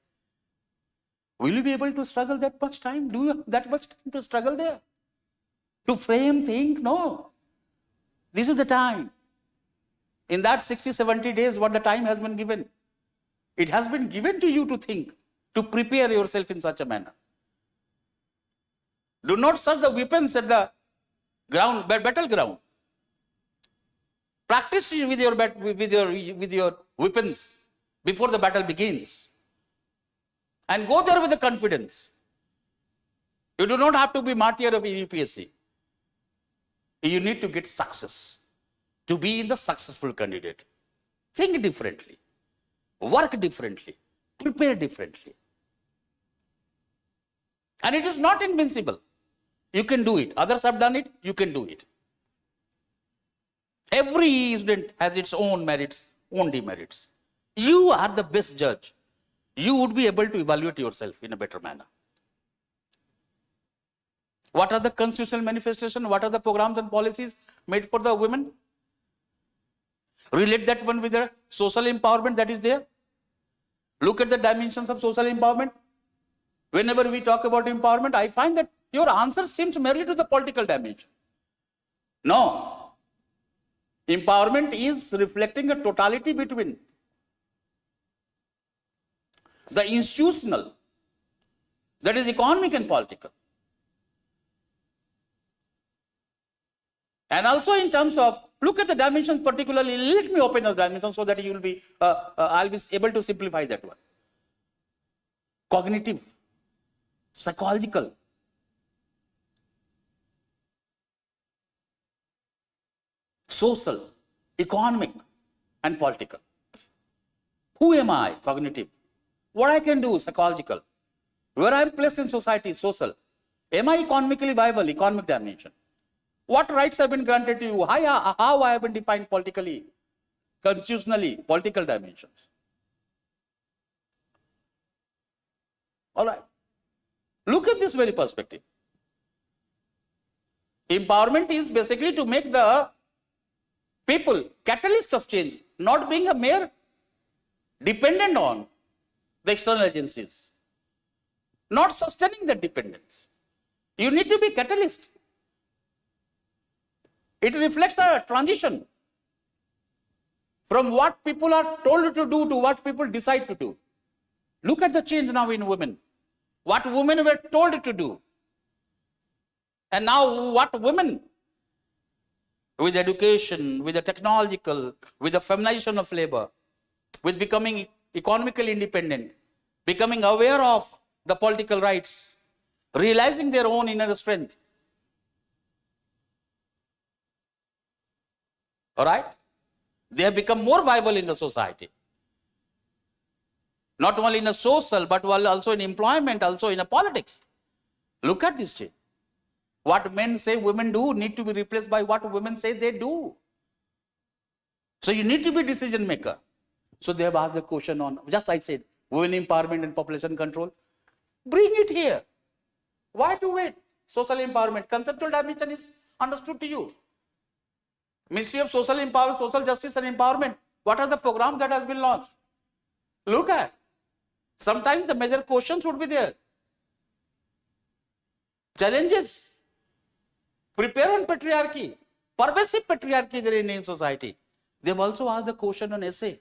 Will you be able to struggle that much time? Do you have that much time to struggle there? To frame, think? No. This is the time. In that 60, 70 days, what the time has been given, it has been given to you to think, to prepare yourself in such a manner. Do not search the weapons at the battleground. Practice with your weapons before the battle begins. And go there with the confidence. You do not have to be martyr of UPSC. You need to get success to be in the successful candidate. Think differently. Work differently. Prepare differently. And it is not invincible. You can do it. Others have done it. You can do it. Every student has its own merits, own demerits. You are the best judge. You would be able to evaluate yourself in a better manner. What are the constitutional manifestations? What are the programs and policies made for the women? Relate that one with the social empowerment that is there. Look at the dimensions of social empowerment. Whenever we talk about empowerment, I find that your answer seems merely to the political dimension. No. Empowerment is reflecting a totality between the institutional, that is economic and political. And also in terms of, look at the dimensions particularly, let me open the dimensions so that you will be, I'll be able to simplify that one. Cognitive, psychological, social, economic, and political. Who am I? Cognitive. What I can do? Psychological. Where I am placed in society? Social. Am I economically viable? Economic dimension. What rights have been granted to you? How I have been defined politically, constitutionally, political dimensions. All right. Look at this very perspective. Empowerment is basically to make the people catalyst of change, not being a mere dependent on the external agencies, not sustaining the dependence. You need to be catalyst. It reflects a transition from what people are told to do to what people decide to do. Look at the change now in women. what women were told to do. And now what women, with education, with the technological, with the feminization of labor, with becoming economically independent, becoming aware of the political rights, realizing their own inner strength. All right? They have become more viable in the society. Not only in a social, but also in employment, also in a politics. Look at this change. What men say women do need to be replaced by what women say they do. So you need to be decision maker. So they have asked the question on, just I said, women empowerment and population control. Bring it here. Why to wait? Social empowerment, conceptual dimension is understood to you. Ministry of Social Empowerment, Social Justice and Empowerment. What are the programs that has been launched? Look at. Sometimes the major questions would be there. Challenges. Prepare on patriarchy. Pervasive patriarchy there in Indian society. They have also asked the question on essay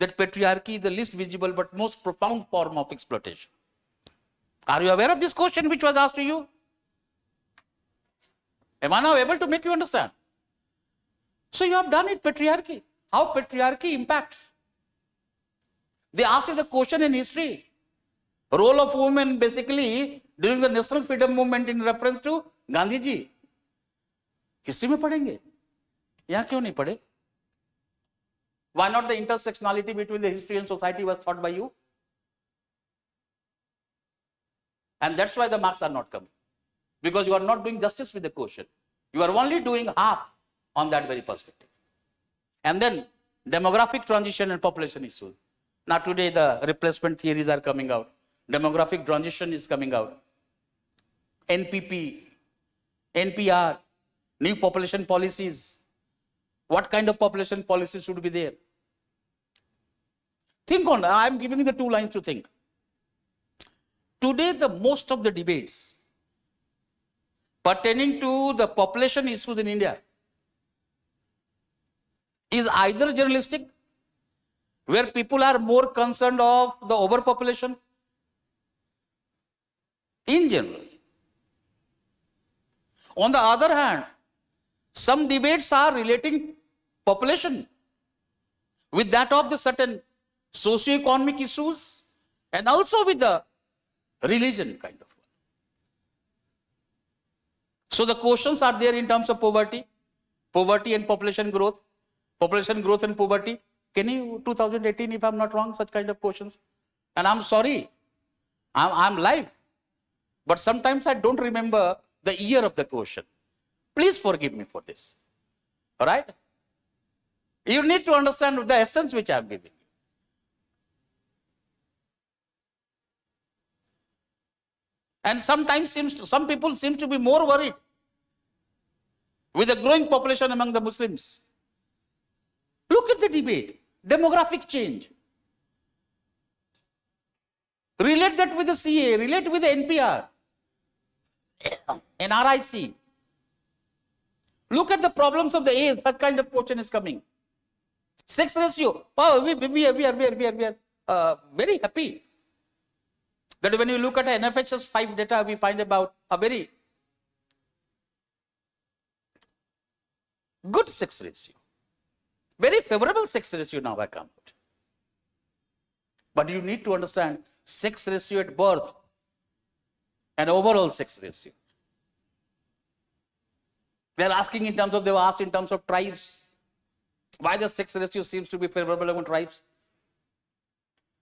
that patriarchy is the least visible but most profound form of exploitation. Are you aware of this question which was asked to you? Am I now able to make you understand? So you have done it, patriarchy. How patriarchy impacts. They asked you the question in history. Role of women basically during the national freedom movement in reference to Gandhi ji. History में पढ़ेंगे. यहाँ क्यों नहीं पढ़े? Why not the intersectionality between the history and society was taught by you? And that's why the marks are not coming. Because you are not doing justice with the question. You are only doing half on that very perspective. And then demographic transition and population issues. Now today the replacement theories are coming out. Demographic transition is coming out. NPP, NPR, new population policies. What kind of population policies should be there? Think on, I am giving you the 2 lines to think. Today the most of the debates pertaining to the population issues in India is either journalistic, where people are more concerned of the overpopulation in general. On the other hand, some debates are relating population with that of the certain socio-economic issues and also with the religion kind of one. So the questions are there in terms of poverty and population growth and poverty. Can you, 2018, if I'm not wrong, such kind of questions? And I'm sorry, I'm live, but sometimes I don't remember the year of the question. Please forgive me for this. All right? You need to understand the essence which I'm giving you. And sometimes some people seem to be more worried with the growing population among the Muslims. Look at the debate. Demographic change. Relate that with the CA, relate with the NPR, NRIC. Look at the problems of the age, that kind of question is coming. Sex ratio. Oh, we are very happy that when you look at NFHS 5 data, we find about a very good sex ratio. Very favorable sex ratio now I come out. But you need to understand sex ratio at birth and overall sex ratio. They are asking in terms of, they were asked in terms of tribes. Why the sex ratio seems to be favorable among tribes?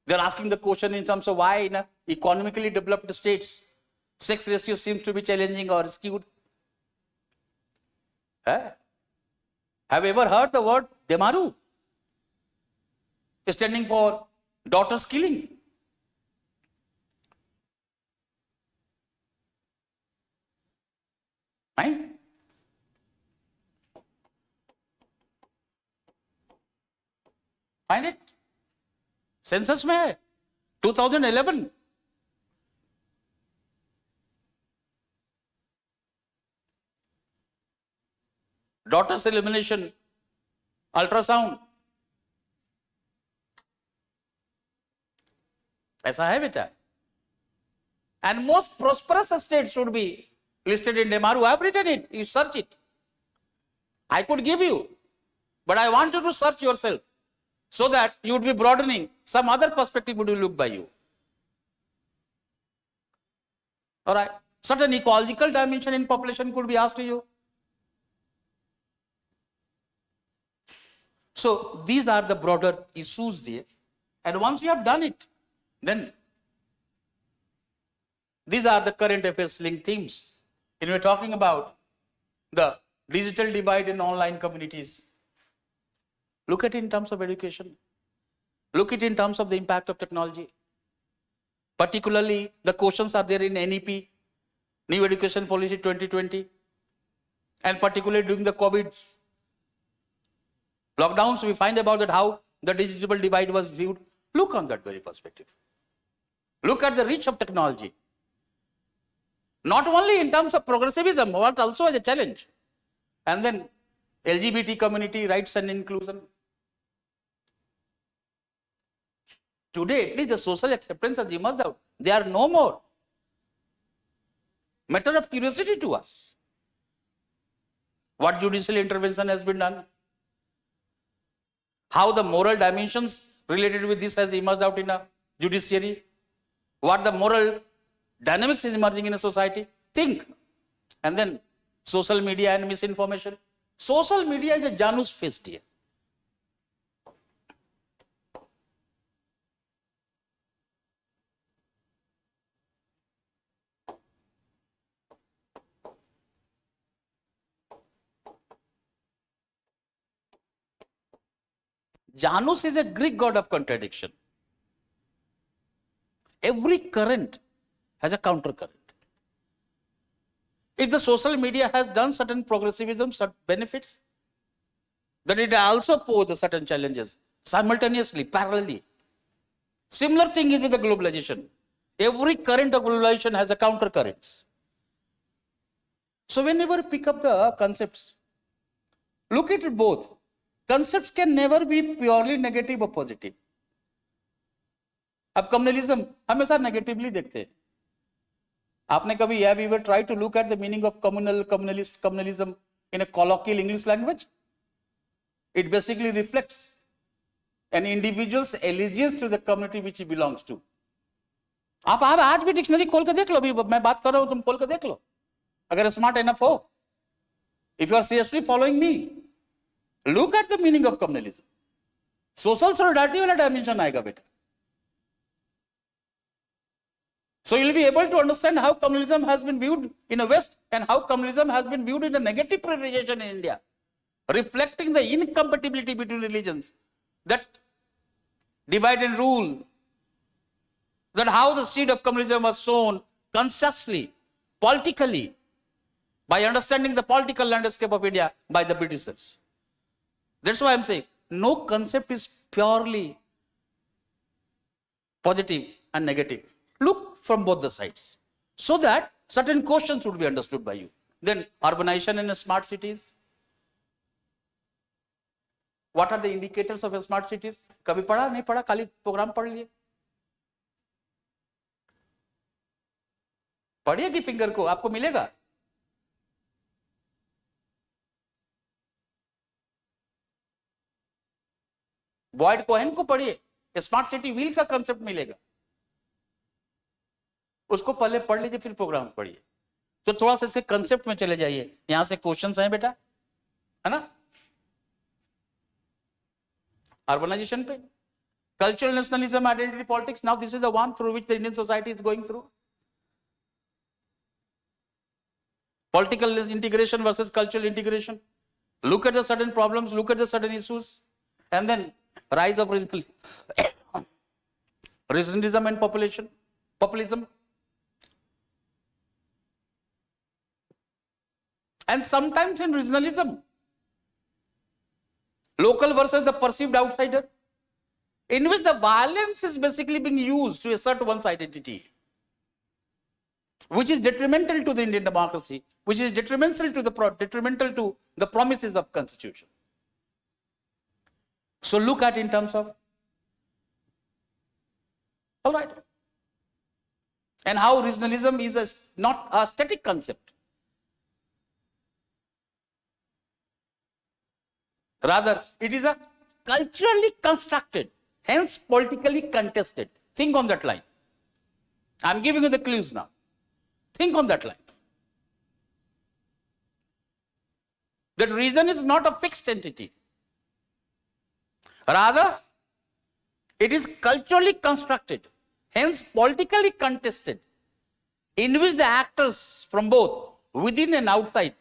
They are asking the question in terms of why in economically developed states, sex ratio seems to be challenging or skewed. Have you ever heard the word Demaru? Standing for daughters killing. Right? Find it. Census में है 2011. Daughters elimination, ultrasound. ऐसा है बेटा. And most prosperous states should be listed in Demaru. I have written it. You search it. I could give you, but I want you to search yourself so that you would be broadening. Some other perspective would look by you. All right. Certain ecological dimension in population could be asked to you. So these are the broader issues there. And once you have done it, then these are the current affairs linked themes. And we're talking about the digital divide in online communities. Look at it in terms of education. Look at it in terms of the impact of technology. Particularly, the questions are there in NEP, New Education Policy 2020, and particularly during the COVID lockdowns, we find about that how the digital divide was viewed. Look on that very perspective. Look at the reach of technology. Not only in terms of progressivism, but also as a challenge. And then LGBT community rights and inclusion. Today, at least the social acceptance has emerged out. They are no more matter of curiosity to us. What judicial intervention has been done? How the moral dimensions related with this has emerged out in a judiciary? What the moral dynamics is emerging in a society? Think. And then social media and misinformation. Social media is a Janus fest here. Janus is a Greek god of contradiction. Every current has a counter current. If the social media has done certain progressivism, certain benefits, then it also poses certain challenges simultaneously, parallelly. Similar thing is with the globalization. Every current of globalization has a counter currents. So whenever you pick up the concepts, look at it both. Concepts can never be purely negative or positive. अब communalism हमेशा negatively देखते हैं. आपने कभी have you ever tried to look at the meaning of communalism in a colloquial English language? It basically reflects an individual's allegiance to the community which he belongs to. आप आज भी dictionary खोल के देख लो. अभी मैं बात कर रहा हूं, तुम खोल के देख लो अगर स्मार्ट इनफ हो. If you are seriously following me, look at the meaning of communalism. Social solidarity वाला dimension आएगा बेटा. So you will be able to understand how communalism has been viewed in the West and how communalism has been viewed in a negative polarization in India, reflecting the incompatibility between religions, that divide and rule, that how the seed of communalism was sown consciously, politically, by understanding the political landscape of India by the Britishers. That's why I'm saying no concept is purely positive and negative. Look from both the sides so that certain questions would be understood by you. Then urbanization in smart cities. What are the indicators of smart cities? कभी पढ़ा नहीं पढ़ा, खाली programme पढ़ लिए. पढ़िएगी finger को, आपको मिलेगा. बॉयड कोहेन को पढ़िए, स्मार्ट सिटी व्हील का कंसेप्ट मिलेगा. उसको पहले पढ़ लीजिए, फिर प्रोग्राम पढ़िए. तो थोड़ा सा इसके कंसेप्ट में चले जाइए. यहां से क्वेश्चंस हैं बेटा, है ना. अर्बनाइजेशन पे, cultural nationalism, identity politics. Now this is the one through which the Indian society is going through. Political integration versus cultural integration. Look at the certain problems, look at the certain issues, and then rise of regionalism and populism. And sometimes in regionalism, local versus the perceived outsider, in which the violence is basically being used to assert one's identity, which is detrimental to the Indian democracy, which is detrimental to the promises of constitution. So look at in terms of, all right. and how regionalism is not a static concept. Rather, it is a culturally constructed, hence politically contested. Think on that line. I'm giving you the clues now. Think on that line. That region is not a fixed entity. Rather, it is culturally constructed, hence politically contested, in which the actors from both within and outside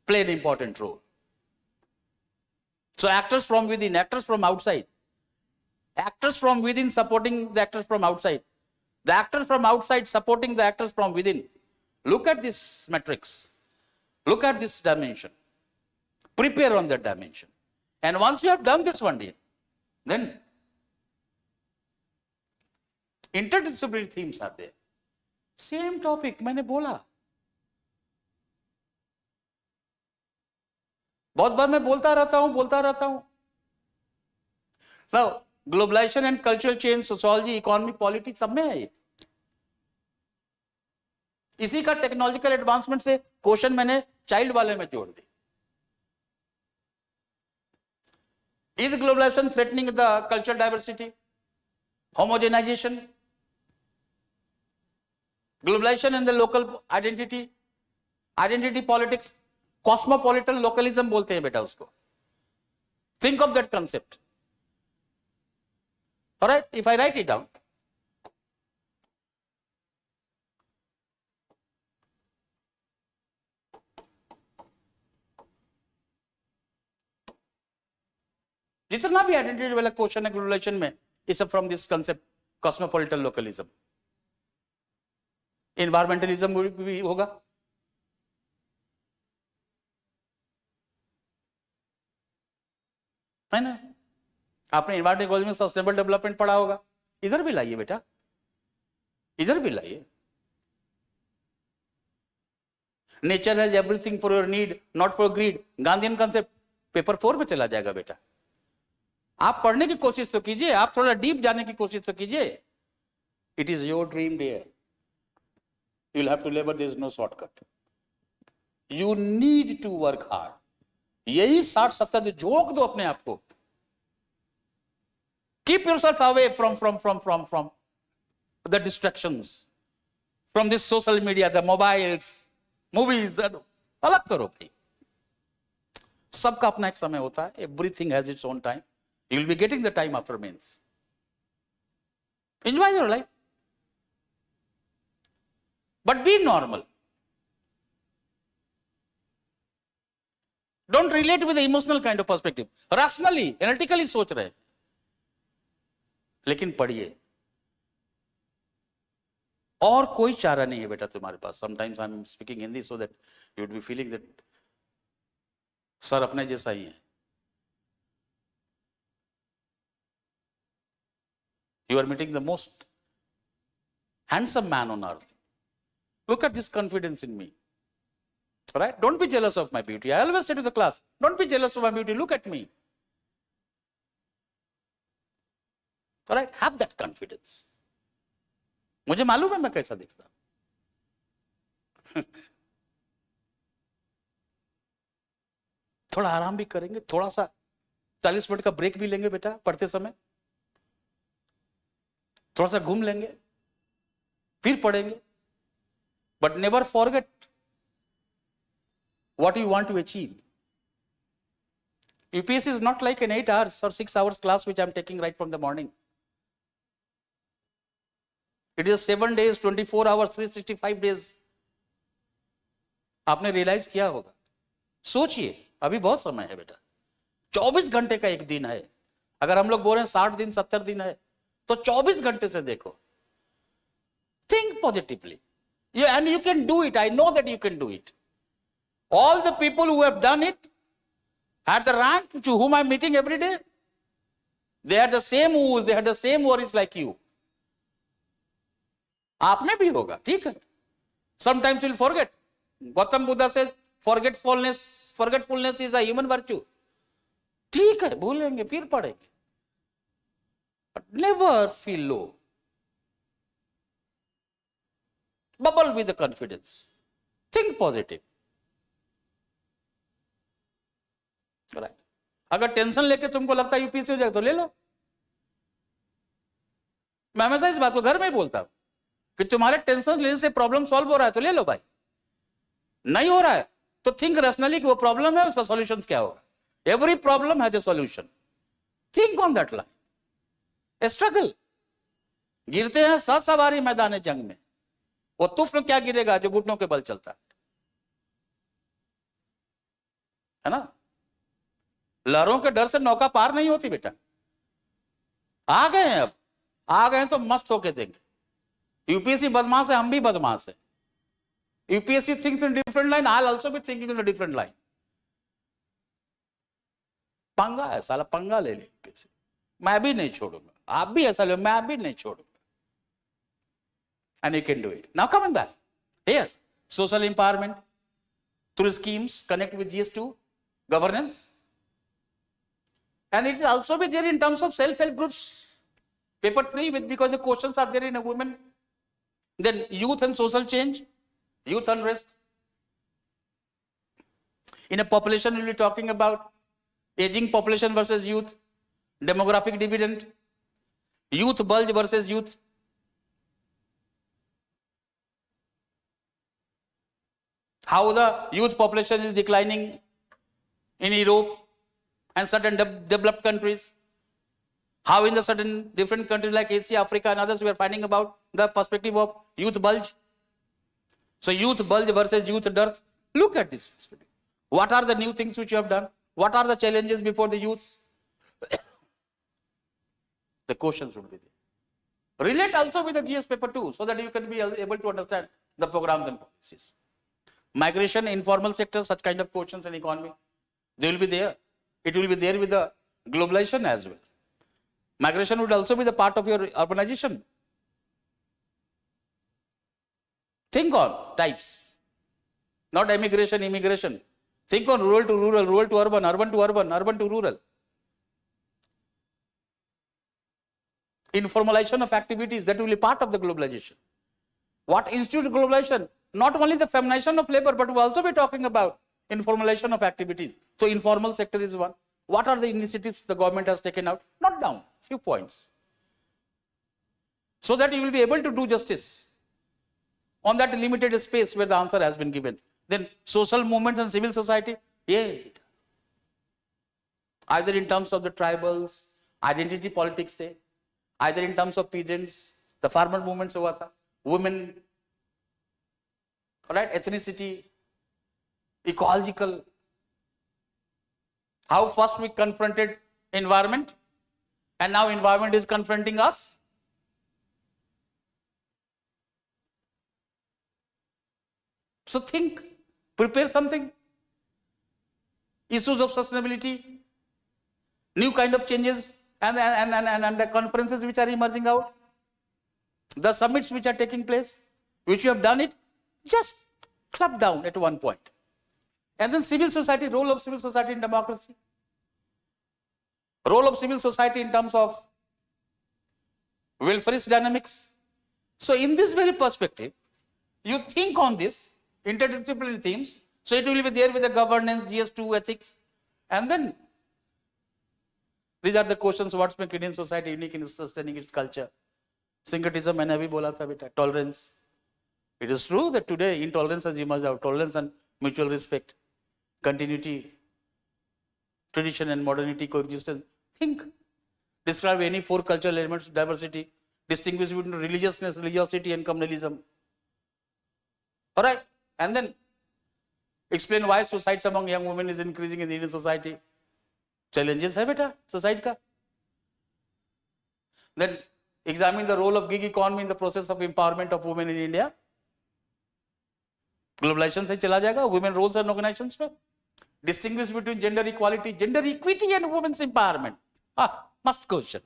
play an important role. So actors from within, actors from outside, actors from within supporting the actors from outside, the actors from outside supporting the actors from within. Look at this matrix. Look at this dimension. Prepare on that dimension. And once you have done this one day, then interdisciplinary themes are there. Same topic, मैंने बोला. बहुत बार मैं बोलता रहता हूं. Now, globalization and cultural change, sociology, economy, politics, सब में है ये. इसी का टेक्नोलॉजिकल एडवांसमेंट से क्वेश्चन मैंने चाइल्ड वाले में जोड़ दी. Is globalization threatening the cultural diversity? Homogenization? Globalization and the local identity? Identity politics? Cosmopolitan localism बोलते हैं बेटा उसको. Think of that concept. All right, if I write it down. जितना भी आइडेंटिटी वाला क्वेश्चन है ग्लोबलाइजेशन में, इज सब from this concept cosmopolitan localism. Environmentalism भी होगा. है ना? आपने एनवायरमेंट कॉलेज में सस्टेनेबल डेवलपमेंट पढ़ा होगा. इधर भी लाइए बेटा, इधर भी लाइए. Nature has everything for your need, not for greed. Gandhian concept paper 4 में चला जाएगा बेटा. आप पढ़ने की कोशिश तो कीजिए, आप थोड़ा डीप जाने की कोशिश तो कीजिए. It is your dream dare. You will have to labour, there is no shortcut. You need to work hard. यही 60-70 झोंक दो अपने आप को. Keep yourself away from the distractions, from this social media, the mobiles, movies. अलग करो भाई. सबका अपना एक समय होता है. Everything has its own time. You will be getting the time after mains. Enjoy your life. But be normal. Don't relate with the emotional kind of perspective. Rationally, analytically सोच रहे. लेकिन पढ़िए. और कोई चारा नहीं है बेटा तुम्हारे पास. Sometimes I'm speaking Hindi so that you would be feeling that sir अपने जैसा ही है. You are meeting the most handsome man on earth. Look at this confidence in me. All right? Don't be jealous of my beauty. I always say to the class, don't be jealous of my beauty. Look at me. All right? Have that confidence. मुझे मालूम है मैं कैसा दिख रहा. थोड़ा आराम भी करेंगे, थोड़ा सा 40 मिनट का ब्रेक भी लेंगे बेटा पढ़ते समय. थोड़ा सा घूम लेंगे, फिर पढ़ेंगे. But never forget what you want to achieve. UPSC is not like an 8 hours or 6 hours class which I am taking right from the morning. It is 7 days, 24 hours, 365 days. आपने रियलाइज किया होगा. सोचिए, अभी बहुत समय है बेटा. 24 घंटे का एक दिन है. अगर हम लोग बोल रहे हैं 60 दिन 70 दिन है, तो 24 घंटे से देखो. Think positively. And you can do it. I know that you can do it. All the people who have done it at the rank to whom I'm meeting every day, they had the same woes, they had the same worries like you. आप में भी होगा, ठीक है. Sometimes you'll forget. Gautam Buddha says forgetfulness is a human virtue. ठीक है, भूलेंगे, फिर पढ़ेंगे. But never feel low. Bubble with the confidence. Think positive. Right. अगर टेंशन लेके तुमको लगता है यूपीएससी हो जाएगा तो ले लो. मैं हमेशा इस बात को घर में ही बोलता हूं कि तुम्हारे टेंशन लेने से प्रॉब्लम सॉल्व हो रहा है तो ले लो भाई. नहीं हो रहा है तो थिंक रैशनली कि वो प्रॉब्लम है, उसका सॉल्यूशन क्या होगा. Every problem has a solution. Think on that line. Struggle. गिरते हैं सात सवारी मैदान जंग में. वो तुफ्र क्या गिरेगा जो घुटनों के बल चलता है ना. लहरों के डर से नौका पार नहीं होती बेटा. आ गए हैं, अब आ गए हैं तो मस्त होके देंगे. यूपीएससी बदमाश है, हम भी बदमाश है. UPSC thinks in different line, I will also be thinking in a different line. पंगा है साला, पंगा ले ले यूपीएससी. मैं भी नहीं छोड़ूंगा, आप भी ऐसा लो, मैं भी नहीं छोड़ूंगा. And you can do it. Now coming back here, social empowerment through schemes connect with GS2 governance, and it will also be there in terms of self-help groups. Paper 3 with, because the questions are there in a women. Then youth and social change, youth unrest. In a population, we'll be talking about aging population versus youth, demographic dividend, youth bulge versus youth. How the youth population is declining in Europe and certain developed countries. How in the certain different countries like Asia, Africa and others, we are finding about the perspective of youth bulge. So youth bulge versus youth dearth. Look at this perspective. What are the new things which you have done? What are the challenges before the youths? The questions would be there. Relate also with the GS paper 2 so that you can be able to understand the programs and policies. Migration, informal sector, such kind of questions in economy, they will be there. It will be there with the globalization as well. Migration would also be the part of your urbanization. Think on types, not emigration, immigration. Think on rural to rural, rural to urban, urban to urban, urban to rural. Informalization of activities, that will be part of the globalization. What institutes globalization? Not only the feminization of labor, but we'll also be talking about informalization of activities. So informal sector is one. What are the initiatives the government has taken out? Not down, few points. So that you will be able to do justice on that limited space where the answer has been given. Then social movements and civil society, yeah. Either in terms of the tribals, identity politics, say, either in terms of peasants, the farmer movements, women, right, ethnicity, ecological. How first we confronted environment and now environment is confronting us. So think, prepare something. Issues of sustainability, new kind of changes and the conferences which are emerging out, the summits which are taking place, which you have done it, just club down at one point. And then civil society, role of civil society in democracy, role of civil society in terms of welfareist dynamics. So in this very perspective, you think on this interdisciplinary themes. So it will be there with the governance, GS2, ethics, and then these are the questions: what's make Indian society unique in sustaining its culture? Syncretism, मैंने अभी बोला था बेटा, tolerance. It is true that today intolerance has emerged out. Tolerance and mutual respect, continuity, tradition and modernity coexistence. Think, describe any four cultural elements: diversity, distinguish between religiousness, religiosity, and communalism. All right, and then explain why suicides among young women is increasing in the Indian society. Challenges है बेटा society का. Then examine the role of gig economy in the process of empowerment of women in India. Globalization से चला जाएगा, women roles and organizations में. Distinguish between gender equality, gender equity and women's empowerment. Must question.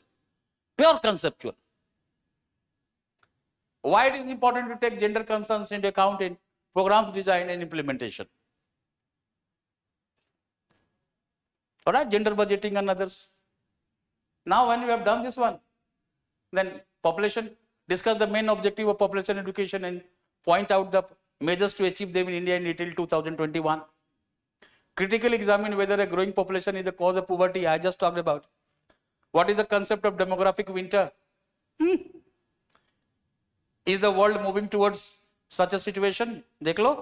Pure conceptual. Why it is important to take gender concerns into account in programs design and implementation. All right, gender budgeting and others. Now when you have done this one, then population, discuss the main objective of population education and point out the measures to achieve them in India in detail 2021. Critically examine whether a growing population is the cause of poverty. I just talked about. What is the concept of demographic winter? Is the world moving towards such a situation? देख लो,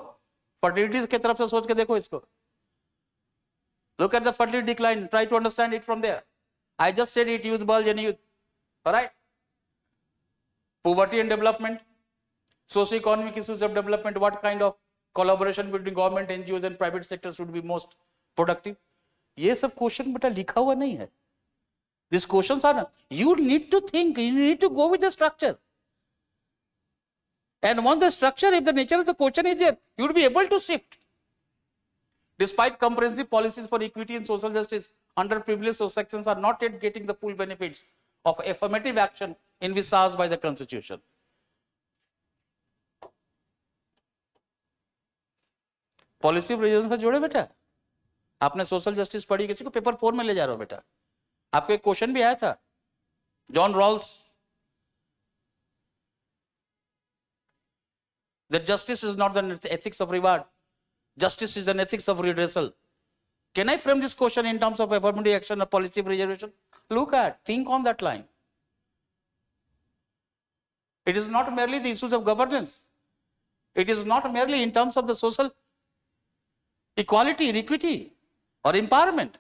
fertility के तरफ से सोच के देखो इसको. Look at the fertility decline. Try to understand it from there. I just said it, youth bulge and youth. All right. Poverty and development, socio-economic issues of development. What kind of collaboration between government, NGOs and private sectors would be most productive? ये सब question बेटा लिखा हुआ नहीं है. These questions are, you need to think, you need to go with the structure. And once the structure, if the nature of the question is there, you would be able to shift. Despite comprehensive policies for equity and social justice, underprivileged sections are not yet getting the full benefits of affirmative action envisaged by the Constitution. Policy provision का जोड़े बेटा. आपने social justice पढ़ी, किसी को paper 4 में ले जा रहा हो बेटा. आपको एक क्वेश्चन भी आया था, John Rawls, that justice is not the ethics of reward, justice is an ethics of redressal. Can I frame this question in terms of affirmative action or policy preservation? Look at, think on that line. It is not merely the issues of governance. It is not merely in terms of the social equality, equity, or empowerment.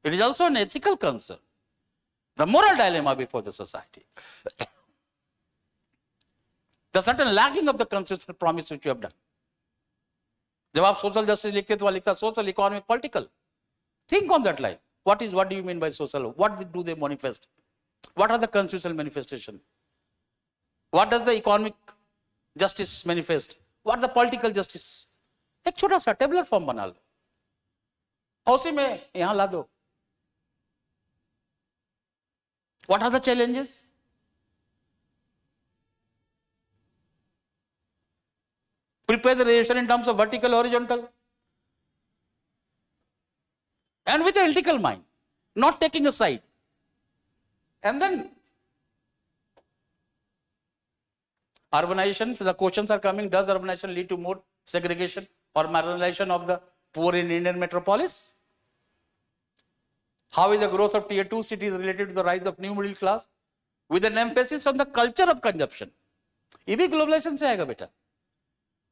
It is also an ethical concern, the moral dilemma before the society. The certain lagging of the constitutional promise which you have done. जब आप social justice लिखते तो वहाँ लिखता social, economic, political. Think on that line. What do you mean by social? What do they manifest? What are the constitutional manifestation? What does the economic justice manifest? What the political justice? एक छोटा सा tabular form बना लो, उसी में यहां ला दो. What are the challenges? Prepare the relation in terms of vertical, horizontal, and with a critical mind, not taking a side. And then urbanization, the questions are coming, does urbanization lead to more segregation or marginalization of the poor in Indian metropolis? How is the growth of tier 2 cities related to the rise of new middle class, with an emphasis on the culture of consumption? ये भी globalisation से आएगा बेटा.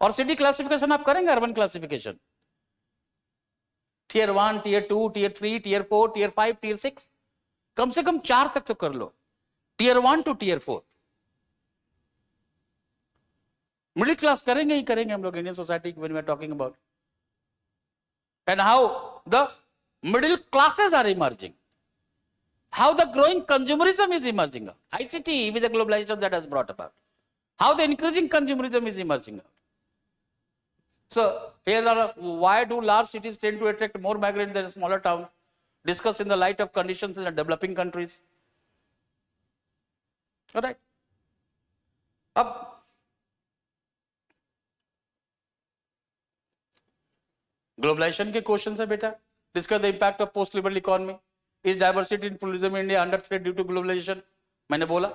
और city classification आप करेंगे, urban classification, tier 1, tier 2, tier 3, tier 4, tier 5, tier 6, कम से कम 4 तक तो कर लो. Tier 1 to tier 4. Middle class करेंगे ही करेंगे हम लोग Indian society when we are talking about. And how the middle classes are emerging, how the growing consumerism is emerging out. ICT with the globalization that has brought about. How the increasing consumerism is emerging out. So here are why do large cities tend to attract more migrants than smaller towns, discussed in the light of conditions in the developing countries. All right. अब globalisation के question है बेटा. Discuss the impact of post liberal economy. Is diversity in pluralism in India under threat due to globalisation? मैंने बोला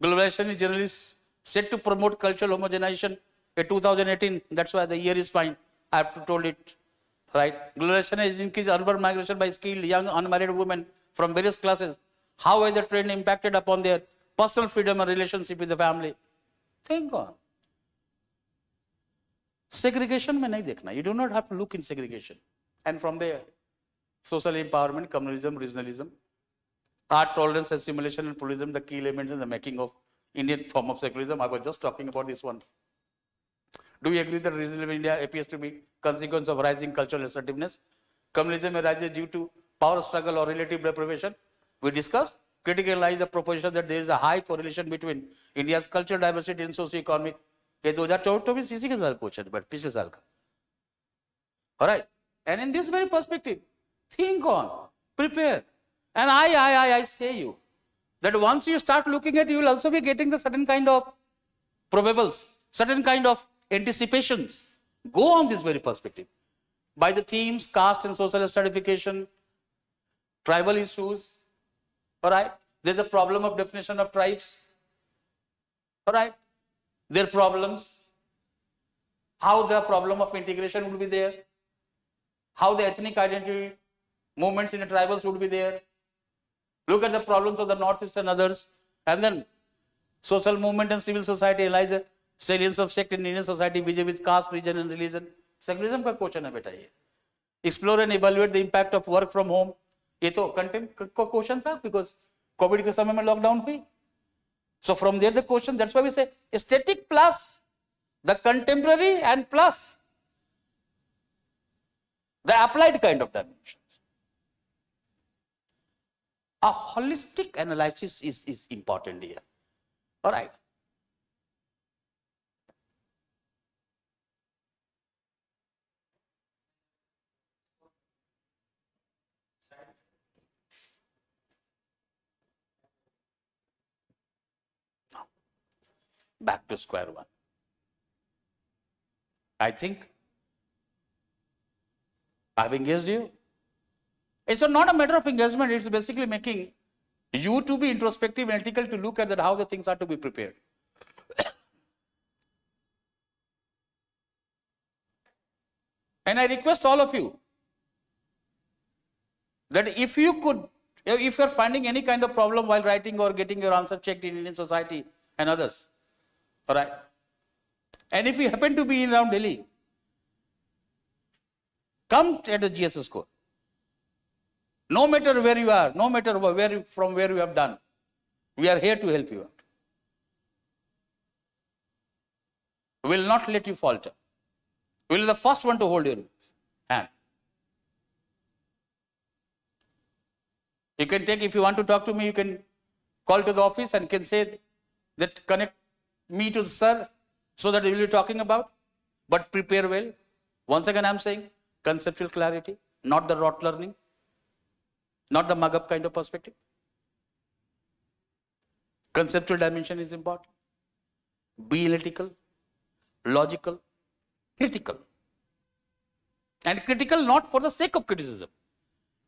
globalisation is generally set to promote cultural homogenisation. 2018, that's why the year is fine. I have told it, right? Globalization has increased urban migration by skilled young unmarried women from various classes. How has the trend impacted upon their personal freedom and relationship with the family? Think on. Segregation में नहीं देखना. You do not have to look in segregation. And from there, social empowerment, communalism, regionalism, art, tolerance, assimilation, and pluralism, the key elements in the making of Indian form of secularism. I was just talking about this one. Do you agree that regionalism in India appears to be consequence of rising cultural assertiveness? Communalism arises due to power struggle or relative deprivation. We discussed, criticalize the proposition that there is a high correlation between India's cultural diversity and socio-economic. ये 2024 इसी के साथ question but पिछले साल का. All right. And in this very perspective, think on, prepare. And I say you that once you start looking at, you will also be getting the certain kind of probables, certain kind of anticipations. Go on this very perspective by the themes, caste and social stratification, tribal issues. All right. There's a problem of definition of tribes. All right. Their problems, how the problem of integration would be there, how the ethnic identity movements in the tribals would be there. Look at the problems of the Northeast and others, and then social movement and civil society analyze the salience of sect in Indian society vis-a-vis caste, region and religion. Secularism का question है बेटा ये. Explore and evaluate the impact of work from home. ये तो contemp का question था because Covid के समय में लॉकडाउन हुई. So from there the question, that's why we say static plus the contemporary and plus the applied kind of dimensions. A holistic analysis is important here. All right. Back to square one. I think I've engaged you. It's not a matter of engagement, it's basically making you to be introspective, analytical, to look at that how the things are to be prepared. And I request all of you that if you are finding any kind of problem while writing or getting your answer checked in Indian society and others, all right, and if you happen to be in around Delhi, come at the GSS score. No matter where you are, no matter from where you have done, we are here to help you out. We will not let you falter. We will be the first one to hold your hand. You can take, if you want to talk to me, you can call to the office and can say that connect me to the sir so that we will be talking about, but prepare well. Once again, I am saying conceptual clarity, not the rote learning, not the mug up kind of perspective. Conceptual dimension is important. Be analytical, logical, critical. And critical not for the sake of criticism.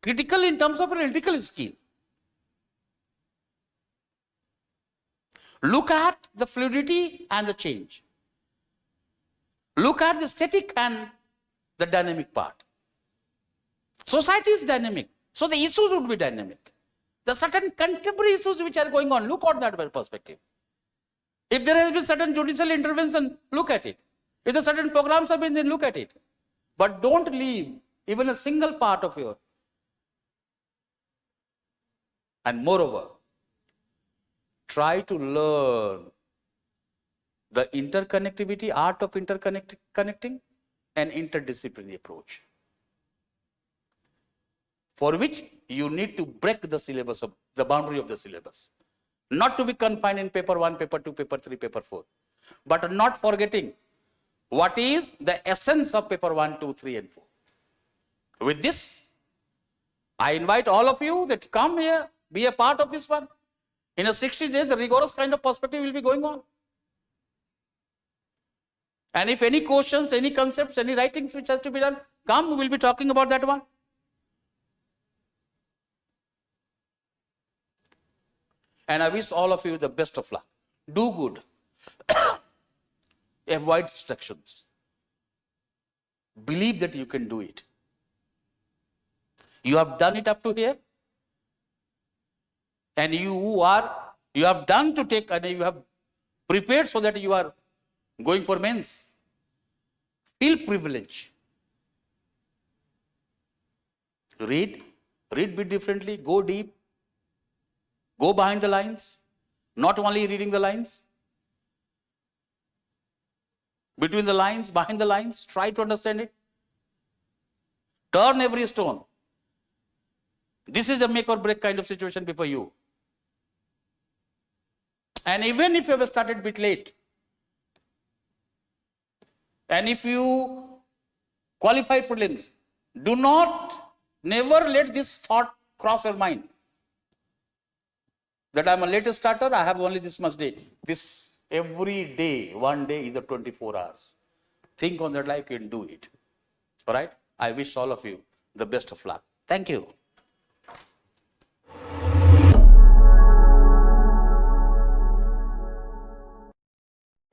Critical in terms of analytical skill. Look at the fluidity and the change. Look at the static and the dynamic part. Society is dynamic, so the issues would be dynamic. The certain contemporary issues which are going on, look at that perspective. If there has been certain judicial intervention, look at it. If the certain programs have been, then look at it. But don't leave even a single part of your. And moreover, try to learn the interconnectivity, art of connecting, and interdisciplinary approach, for which you need to break the syllabus of the boundary of the syllabus, not to be confined in paper 1, paper 2, paper 3, paper 4, but not forgetting what is the essence of paper 1, 2, 3 and 4. With this, I invite all of you that come here, be a part of this one. In a 60 days, the rigorous kind of perspective will be going on. And if any questions, any concepts, any writings which has to be done, come, we will be talking about that one. And I wish all of you the best of luck. Do good. Avoid distractions. Believe that you can do it. You have done it up to here. And you have done to take, and you have prepared so that you are going for mains. Feel privilege. Read bit differently, go deep, go behind the lines, not only reading the lines. Between the lines, behind the lines, try to understand it. Turn every stone. This is a make or break kind of situation before you. And even if you have started a bit late, and if you qualify prelims, never let this thought cross your mind that I am a late starter, I have only this much day. This every day, one day is a 24 hours. Think on that life, you can do it. All right? I wish all of you the best of luck. Thank you.